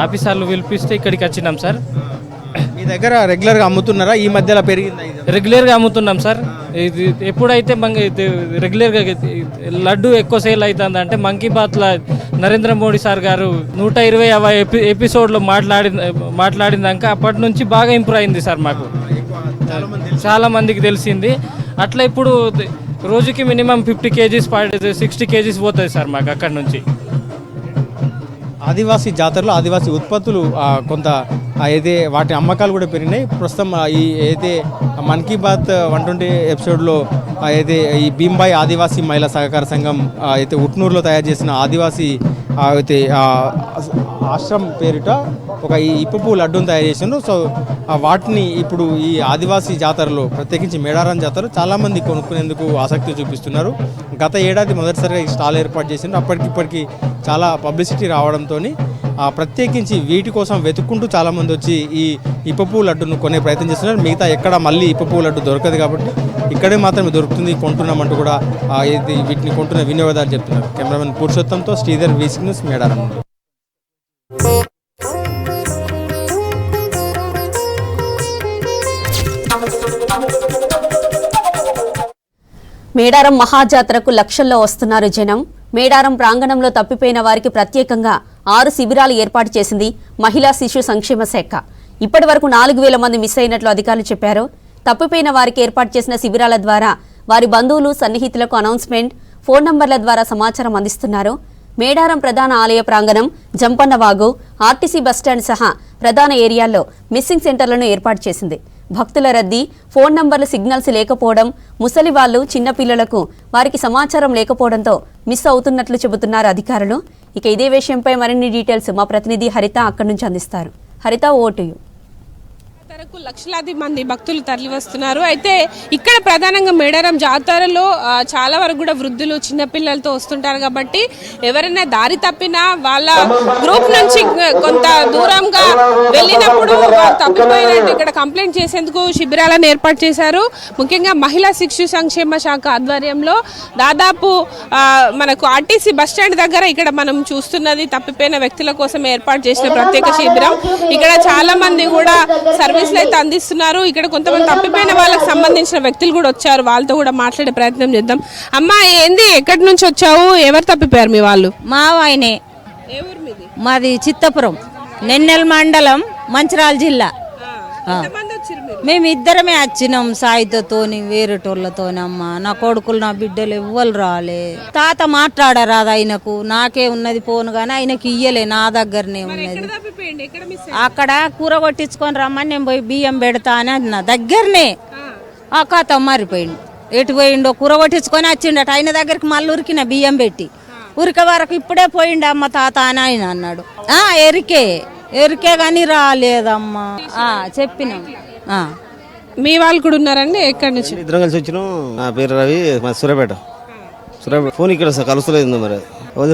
ఆఫీసర్లు పిలిపిస్తే ఇక్కడికి వచ్చినాం సార్. మీ దగ్గర రెగ్యులర్గా అమ్ముతున్నారా? ఈ మధ్యలో పెరిగింది? రెగ్యులర్గా అమ్ముతున్నాం సార్. ఇది ఎప్పుడైతే రెగ్యులర్గా లడ్డు ఎక్కువ సేల్ అవుతుంది అంటే మన్ కీ బాత్లో నరేంద్ర మోడీ సార్ గారు 120వ ఎపిసోడ్లో మాట్లాడినాక అప్పటి నుంచి బాగా ఇంప్రూవ్ అయింది సార్. మాకు చాలా మందికి తెలిసింది. అట్లా ఇప్పుడు రోజుకి మినిమం 50 కేజీస్ 60 కేజీస్ పోతుంది సార్ మాకు అక్కడ నుంచి. ఆదివాసీ జాతరలో ఆదివాసీ ఉత్పత్తులు కొంత అయితే వాటి అమ్మకాలు కూడా పెరిగినాయి. ప్రస్తుతం ఈ అయితే మన్ కీ బాత్ 120 ఎపిసోడ్లో అయితే ఈ భీంబాయి ఆదివాసీ మహిళా సహకార సంఘం అయితే ఉట్నూరులో తయారు చేసిన ఆదివాసీ అయితే ఆశ్రమ్ పేరిట ఒక ఈ ఇప్పపూ లడ్డూని తయారు చేసిండ్రు. సో వాటిని ఇప్పుడు ఈ ఆదివాసీ జాతరలో ప్రత్యేకించి మేడారం జాతరలో చాలామంది కొనుక్కునేందుకు ఆసక్తి చూపిస్తున్నారు. గత ఏడాది మొదటిసారిగా ఈ స్టాల్ ఏర్పాటు చేసిండ్రు. అప్పటికిప్పటికీ చాలా పబ్లిసిటీ రావడంతో ప్రత్యేకించి వీటి కోసం వెతుక్కుంటూ చాలామంది వచ్చి ఈ ఇప్పపూ లడ్డును కొనే ప్రయత్నం చేస్తున్నారు. మిగతా ఎక్కడ మళ్ళీ ఇప్పపూ లడ్డు దొరకదు కాబట్టి ఇక్కడే మాత్రమే దొరుకుతుంది, కొంటున్నామంటూ కూడా వీటిని కొంటున్న వినియోగదారులు చెప్తున్నారు. కెమెరామెన్ పురుషోత్తంతో శ్రీధర్, వీసీ న్యూస్, మేడారం. మేడారం మహాజాతరకు లక్షల్లో వస్తున్నారు జనం. మేడారం ప్రాంగణంలో తప్పిపోయిన వారికి ప్రత్యేకంగా 6 శిబిరాలు ఏర్పాటు చేసింది మహిళా శిశు సంక్షేమ శాఖ. ఇప్పటి వరకు 4000 మంది మిస్ అయినట్లు అధికారులు చెప్పారు. తప్పిపోయిన వారికి ఏర్పాటు చేసిన శిబిరాల ద్వారా వారి బంధువులు, సన్నిహితులకు అనౌన్స్మెంట్, ఫోన్ నంబర్ల ద్వారా సమాచారం అందిస్తున్నారు. మేడారం ప్రధాన ఆలయ ప్రాంగణం, జంపన్నవాగు, ఆర్టీసీ బస్టాండ్ సహా ప్రధాన ఏరియాల్లో మిస్సింగ్ సెంటర్లను ఏర్పాటు చేసింది. భక్తుల రద్దీ, ఫోన్ నంబర్లు సిగ్నల్స్ లేకపోవడం, ముసలి వాళ్లు, చిన్నపిల్లలకు వారికి సమాచారం లేకపోవడంతో మిస్ అవుతున్నట్లు చెబుతున్నారు అధికారులు. ఇక ఇదే విషయంపై మరిన్ని డీటెయిల్స్ మా ప్రతినిధి హరిత అక్కడి నుంచి అందిస్తారు. హరిత, ఓవర్ టు యు. లక్షలాది మంది భక్తులు తరలి వస్తున్నారు. అయితే ఇక్కడ ప్రధానంగా మేడారం జాతరలో చాలా వరకు కూడా వృద్ధులు, చిన్నపిల్లలతో వస్తుంటారు కాబట్టి ఎవరైనా దారి తప్పినా వాళ్ళ గ్రూప్ నుంచి కొంత దూరంగా వెళ్ళినప్పుడు తప్పిపోయినట్టు ఇక్కడ కంప్లైంట్ చేసేందుకు శిబిరాలను ఏర్పాటు చేశారు. ముఖ్యంగా మహిళా శిశు సంక్షేమ శాఖ ఆధ్వర్యంలో దాదాపు మనకు ఆర్టీసీ బస్టాండ్ దగ్గర ఇక్కడ మనం చూస్తున్నది తప్పిపోయిన వ్యక్తుల కోసం ఏర్పాటు చేసిన ప్రత్యేక శిబిరం. ఇక్కడ చాలా మంది కూడా సర్వీస్ అయితే అందిస్తున్నారు. ఇక్కడ కొంతమంది తప్పిపోయిన వాళ్ళకి సంబంధించిన వ్యక్తులు కూడా వచ్చారు. వాళ్ళతో కూడా మాట్లాడే ప్రయత్నం చేద్దాం. అమ్మా, ఏంది, ఎక్కడి నుంచి వచ్చావు? ఎవరు తప్పిపోయారు మీ వాళ్ళు? మా ఆయనే. మాది చిత్తపురం, నెన్నెల్ మండలం, మంచిర్యాల జిల్లా. మేము ఇద్దరమే వచ్చినాం సాయితోని, వేరేటోళ్ళతోనమ్మా. నా కొడుకులు, నా బిడ్డలు ఎవ్వరు రాలే. తాత మాట్లాడరాదు ఆయనకు, నాకే ఉన్నది ఫోన్ కానీ ఆయనకి ఇయ్యలే, నా దగ్గరనే ఉన్నది. అక్కడ కూర కొట్టించుకొని రమ్మని నేను పోయి బియ్యం పెడతా అని అన్న దగ్గరనే. ఆ కథ మారిపోయిండు. ఎటు పోయిండో కూర కొట్టించుకొని వచ్చిండట. ఆయన దగ్గరికి మళ్ళీ ఉరికిన బియ్యం పెట్టి, ఉరికే వరకు ఇప్పుడే పోయిండు అమ్మ తాత అని ఆయన అన్నాడు. ఎరికే కానీ రాలేదమ్మా చెప్పినాం. మీ వాళ్ళు కూడా ఉన్నారండి? ఎక్కడి నుంచి? ఇద్దరం కలిసి వచ్చినాం. నా పేరు రవి, మా సూర్యాపేట. ఫోన్ ఇక్కడ కలుస్తలేదు, మరి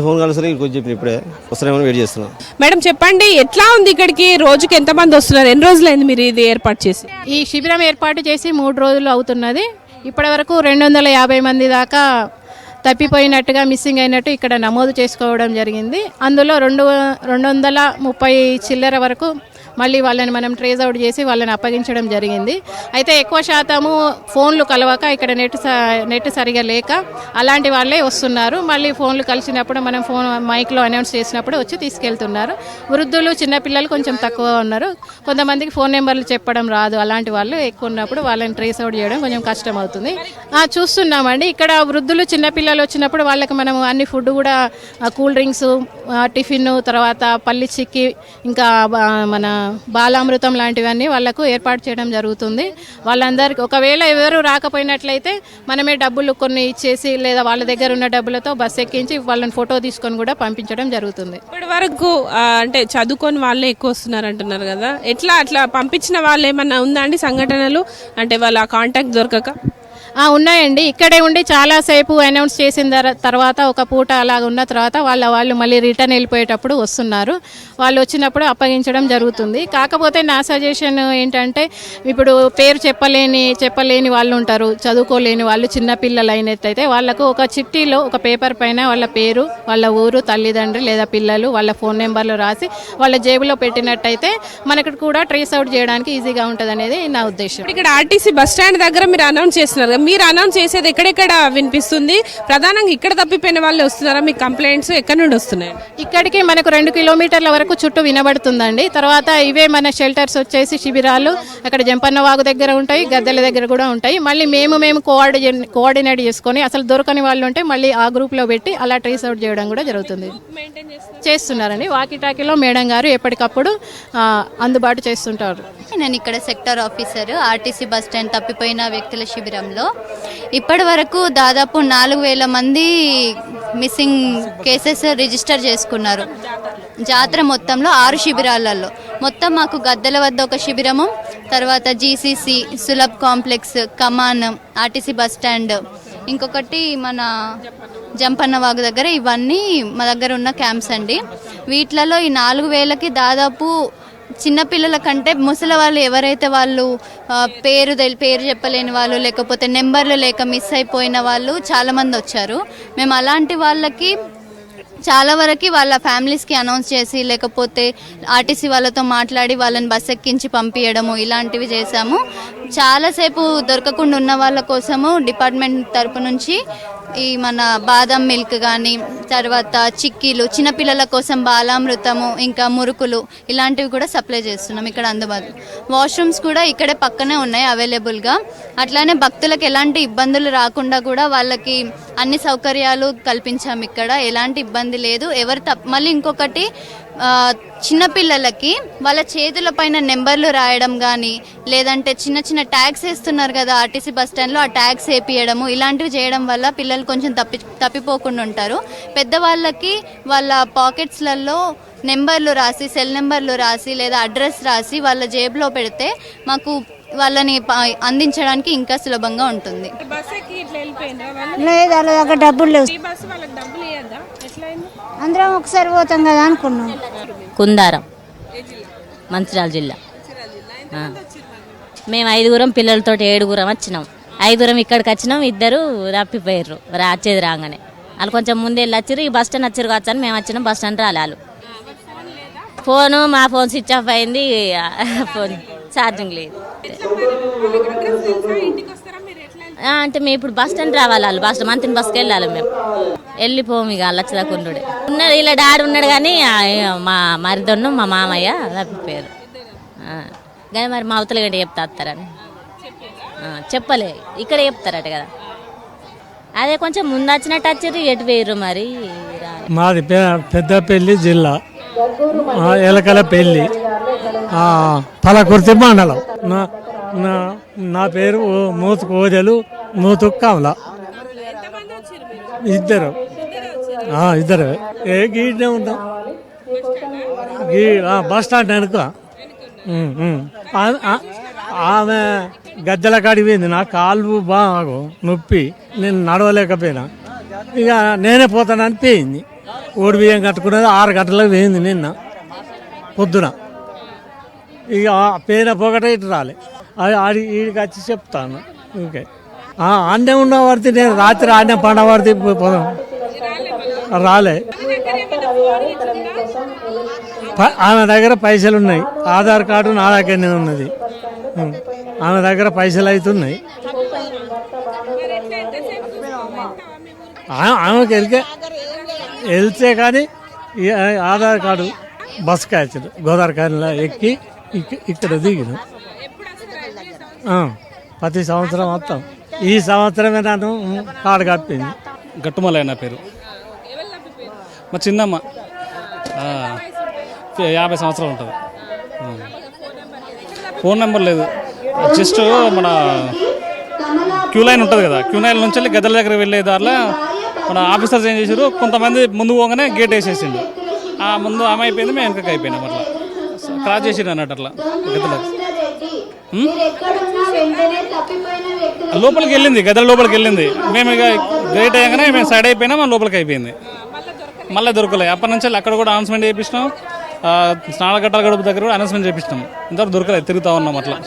ఫోన్ కలుస్తలేదు. ఇక్కడ చెప్పిన ఇప్పుడే వస్తున్నామని వెయిట్ చేస్తున్నాం. మేడం చెప్పండి, ఎట్లా ఉంది ఇక్కడికి? రోజుకి ఎంతమంది వస్తున్నారు? ఎన్ని రోజులైంది మీరు ఇది ఏర్పాటు చేసి? ఈ శిబిరం ఏర్పాటు చేసి 3 రోజులు అవుతున్నది. ఇప్పటి వరకు 250 మంది దాకా తప్పిపోయినట్టుగా, మిస్సింగ్ అయినట్టు ఇక్కడ నమోదు చేసుకోవడం జరిగింది. అందులో 230 చిల్లర వరకు మళ్ళీ వాళ్ళని మనం ట్రేస్ అవుట్ చేసి వాళ్ళని అప్పగించడం జరిగింది. అయితే ఎక్కువ శాతము ఫోన్లు కలవక ఇక్కడ నెట్ సరిగా లేక అలాంటి వాళ్ళే వస్తున్నారు. మళ్ళీ ఫోన్లు కలిసినప్పుడు మనం ఫోన్ మైక్లో అనౌన్స్ చేసినప్పుడు వచ్చి తీసుకెళ్తున్నారు. వృద్ధులు చిన్నపిల్లలు కొంచెం తక్కువ ఉన్నారు. కొంతమందికి ఫోన్ నెంబర్లు చెప్పడం రాదు. అలాంటి వాళ్ళు ఎక్కువ ఉన్నప్పుడు వాళ్ళని ట్రేస్ అవుట్ చేయడం కొంచెం కష్టం అవుతుంది. చూస్తున్నామండి ఇక్కడ వృద్ధులు చిన్నపిల్లలు వచ్చినప్పుడు వాళ్ళకి మనం అన్ని ఫుడ్ కూడా కూల్ డ్రింక్స్, టిఫిన్, తర్వాత పల్లి చిక్కి, ఇంకా మన బాలామృతం లాంటివన్నీ వాళ్ళకు ఏర్పాటు చేయడం జరుగుతుంది. వాళ్ళందరికీ ఒకవేళ ఎవరు రాకపోయినట్లయితే మనమే డబ్బులు కొన్ని ఇచ్చేసి లేదా వాళ్ళ దగ్గర ఉన్న డబ్బులతో బస్ ఎక్కించి వాళ్ళని ఫోటో తీసుకొని కూడా పంపించడం జరుగుతుంది. ఇప్పటి వరకు అంటే చదువుకొని వాళ్ళే ఎక్కువ వస్తున్నారు అంటున్నారు కదా, అట్లా పంపించిన వాళ్ళు ఏమన్నా ఉందా అండి సంఘటనలు, అంటే వాళ్ళ కాంటాక్ట్ దొరకక? ఉన్నాయండి. ఇక్కడే ఉండి చాలాసేపు అనౌన్స్ చేసిన తర్వాత ఒక పూట అలాగ ఉన్న తర్వాత వాళ్ళు మళ్ళీ రిటర్న్ వెళ్ళిపోయేటప్పుడు వస్తున్నారు. వాళ్ళు వచ్చినప్పుడు అప్పగించడం జరుగుతుంది. కాకపోతే నా సజెషన్ ఏంటంటే ఇప్పుడు పేరు చెప్పలేని వాళ్ళు ఉంటారు, చదువుకోలేని వాళ్ళు, చిన్నపిల్లలు అయినట్టయితే వాళ్ళకు ఒక చిట్టీలో ఒక పేపర్ పైన వాళ్ళ పేరు, వాళ్ళ ఊరు, తల్లిదండ్రులు లేదా పిల్లలు, వాళ్ళ ఫోన్ నెంబర్లు రాసి వాళ్ళ జేబులో పెట్టినట్టయితే మనకు కూడా ట్రేస్ అవుట్ చేయడానికి ఈజీగా ఉంటుంది అనేది నా ఉద్దేశం. ఇక్కడ ఆర్టీసీ బస్ స్టాండ్ దగ్గర మీరు అనౌన్స్ చేస్తున్నారు, మీరు అనౌన్స్ చేసేది ఎక్కడెక్కడ వినిపిస్తుంది? ప్రధానంగా ఇక్కడ తప్పిపోయిన వాళ్ళు వస్తున్నారా? మీ కంప్లైంట్స్ ఎక్కడి నుండి వస్తున్నాయి? ఇక్కడికి మనకు 2 కిలోమీటర్ల వరకు చుట్టూ వినబడుతుందండి. తర్వాత ఇవే మన షెల్టర్స్ వచ్చేసి శిబిరాలు అక్కడ జంపన్న వాగు దగ్గర ఉంటాయి, గద్దెల దగ్గర కూడా ఉంటాయి. మళ్ళీ మేము కోఆర్డినేట్ చేసుకొని అసలు దొరకని వాళ్ళు ఉంటే మళ్ళీ ఆ గ్రూప్లో పెట్టి అలా ట్రేస్ అవుట్ చేయడం కూడా జరుగుతుంది. చేస్తున్నారండి. వాకిటాకీలో మేడం గారు ఎప్పటికప్పుడు అందుబాటు చేస్తుంటారు. నేను ఇక్కడ sector officer, RTC bus stand తప్పిపోయిన వ్యక్తుల శిబిరంలో ఇప్పటి వరకు దాదాపు 4000 మంది మిస్సింగ్ కేసెస్ రిజిస్టర్ చేసుకున్నారు. జాతర మొత్తంలో 6 శిబిరాలలో మొత్తం మాకు గద్దెల వద్ద ఒక శిబిరము, తర్వాత జీసీసీ, సులభ్ కాంప్లెక్స్, కమాన్, ఆర్టీసీ బస్ స్టాండ్, ఇంకొకటి మన జంపన్న వాగు దగ్గర, ఇవన్నీ మా దగ్గర ఉన్న క్యాంప్స్ అండి. వీటిలలో ఈ 4000కి దాదాపు చిన్నపిల్లల కంటే ముసలి వాళ్ళు ఎవరైతే వాళ్ళు పేరు చెప్పలేని వాళ్ళు, లేకపోతే నెంబర్లు లేక మిస్ అయిపోయిన వాళ్ళు చాలామంది వచ్చారు. మేము అలాంటి వాళ్ళకి చాలా వరకు వాళ్ళ ఫ్యామిలీస్కి అనౌన్స్ చేసి లేకపోతే ఆర్టీసీ వాళ్ళతో మాట్లాడి వాళ్ళని బస్ ఎక్కించి పంపించడము ఇలాంటివి చేశాము. చాలాసేపు దొరకకుండా ఉన్న వాళ్ళ కోసము డిపార్ట్మెంట్ తరపు నుంచి ఈ మన బాదం మిల్క్ కానీ, తర్వాత చిక్కీలు, చిన్నపిల్లల కోసం బాలామృతము, ఇంకా మురుకులు ఇలాంటివి కూడా సప్లై చేస్తున్నాం ఇక్కడ అందుబాటులో. వాష్రూమ్స్ కూడా ఇక్కడే పక్కనే ఉన్నాయి అవైలబుల్గా. అట్లానే భక్తులకు ఎలాంటి ఇబ్బందులు రాకుండా కూడా వాళ్ళకి అన్ని సౌకర్యాలు కల్పించాము. ఇక్కడ ఎలాంటి ఇబ్బంది లేదు. మళ్ళీ ఇంకొకటి చిన్నపిల్లలకి వాళ్ళ చేతుల పైన నెంబర్లు రాయడం కానీ, లేదంటే చిన్న చిన్న ట్యాగ్స్ వేస్తున్నారు కదా ఆర్టీసీ బస్ స్టాండ్లో, ఆ ట్యాగ్స్ వేపియడము ఇలాంటివి చేయడం వల్ల పిల్లలు కొంచెం తప్పిపోకుండా ఉంటారు. పెద్దవాళ్ళకి వాళ్ళ పాకెట్స్లలో నెంబర్లు రాసి, సెల్ నెంబర్లు రాసి లేదా అడ్రస్ రాసి వాళ్ళ జేబులో పెడితే మాకు వాళ్ళని అందించడానికి ఇంకా సులభంగా ఉంటుంది. లేదు వాళ్ళ దగ్గర డబ్బులు లేవు, అందరం ఒకసారి పోతాం కదా అనుకున్నాం. కుందారం, మంచిర్యాల జిల్లా. మేము 5 పిల్లలతో 7 వచ్చినాం. 5 ఇక్కడికి వచ్చినాం, 2 తప్పిపోయారు వచ్చేది రాగానే. వాళ్ళు కొంచెం ముందే వెళ్ళి వచ్చారు, ఈ బస్ స్టాండ్ వచ్చారు కావచ్చు అని మేము వచ్చినాం. బస్ స్టాండ్ రాలేదు. మా ఫోన్ స్విచ్ ఆఫ్ అయింది, ఫోన్ ఛార్జింగ్ లేదు. అంటే మేము ఇప్పుడు బస్ స్టాండ్ రావాలి, వాళ్ళు మంత్రి బస్కి వెళ్ళాలి. మేము వెళ్ళిపోము ఇక వాళ్ళు వచ్చేదాకుండు ఉన్నాడు. ఇలా డాడీ ఉన్నాడు కానీ మా మరిదొన్ను మా మామయ్య తప్పిపోయారు. కానీ మరి మా అవతల గంట చెప్తారని చెప్పలే, ఇక్కడ చెప్తారట కదా. అదే కొంచెం ముందు వచ్చినట్టు వచ్చారు, ఎటు వేయరు మరి. మాది పెద్దపల్లి జిల్లా, ఎలకల పెళ్ళి, పలకుర్తి మండలం. నా పేరు మూతు కోదెలు, మూతు కమల. ఇద్దరు గీడే ఉంటాం. బస్ స్టాండ్ వెనుక. ఆమె గద్దెల కాడికి పోయింది. నా కాళ్ళు బాగా నొప్పి, నేను నడవలేకపోయినా. ఇక నేనే పోతానని పోయింది. ఓడి బియ్యం కట్టుకున్నది 6 గంటలకు పోయింది నిన్న పొద్దున. ఇక పేన పొగటే ఇటు రాలే. అది వీడికి వచ్చి చెప్తాను. ఓకే, ఆడనే ఉండబడితే నేను రాత్రి ఆడనే పండబడితే రాలే. ఆమె దగ్గర పైసలు ఉన్నాయి, ఆధార్ కార్డు నా దగ్గరనే ఉన్నది. ఆమె దగ్గర పైసలు అవుతున్నాయి. ఆమెకి వెళ్తే కానీ ఆధార్ కార్డు బస్కి వచ్చాడు, గోదావరిలో ఎక్కి ఇక్కడ దిగిన. ప్రతి సంవత్సరం వస్తాం. ఈ సంవత్సరమే నన్ను కార్డు కప్పింది. గట్టుమలయ్య నా పేరు. మా చిన్నమ్మ 50 సంవత్సరాలు ఉంటుంది. ఫోన్ నెంబర్ లేదు, జస్ట్ మన క్యూ లైన్ ఉంటుంది కదా, క్యూ లైన్ నుంచి వెళ్ళి గద్దెల దగ్గర వెళ్ళే దారిలో మన ఆఫీసర్స్ ఏం చేశారు, కొంతమంది ముందు పోగానే గేట్ వేసేసిండు. ఆ ముందు ఆమె అయిపోయింది, మేము వెనకకి అయిపోయినాం. అట్లా క్రాస్ చేసిండు అన్నట్టు. అట్లా గద్దెల లోపలికి వెళ్ళింది, గద్దెల లోపలికి వెళ్ళింది. మేము ఇక గేట్ అయ్యాగానే మేము సైడ్ అయిపోయినా మన లోపలికి అయిపోయింది. మళ్ళీ దొరకలేదు. అప్పటి నుంచి అక్కడ కూడా అనౌన్స్మెంట్ చేయించినాం, స్నానఘట్టాల గడుపు దగ్గర కూడా అనౌన్స్మెంట్ చేయించినాం. ఇంతవరకు దొరకలేదు, తిరుగుతూ ఉన్నాం. అట్లా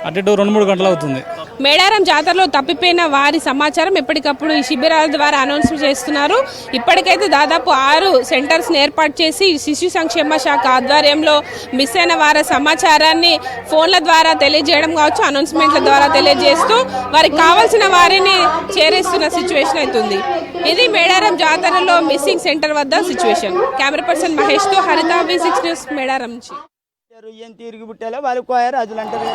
అటు 2-3 గంటలు అవుతుంది. మేడారం జాతరలో తప్పిపోయిన వారి సమాచారం ఎప్పటికప్పుడు ఈ శిబిరాల ద్వారా అనౌన్స్ చేస్తున్నారు. ఇప్పటికైతే దాదాపు 6 సెంటర్స్ ఏర్పాటు చేసి శిశు సంక్షేమ శాఖ ఆధ్వర్యంలో మిస్ అయిన వారి సమాచారాన్ని ఫోన్ల ద్వారా తెలియజేయడం కావచ్చు, అనౌన్స్మెంట్ల ద్వారా తెలియజేస్తూ వారికి కావాల్సిన వారిని చేరేస్తున్న సిచ్యువేషన్ అవుతుంది. ఇది మేడారం జాతరలో మిస్సింగ్ సెంటర్ వద్ద సిచ్యువేషన్. కెమెరా పర్సన్ మహేష్తో హరిత, V6 న్యూస్, మేడారం నుంచి. ఏం తిరిగి పుట్టాలో వాళ్ళు కోయ రాజులు అంటారు.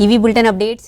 ఇవి బులెటిన్ అప్డేట్స్.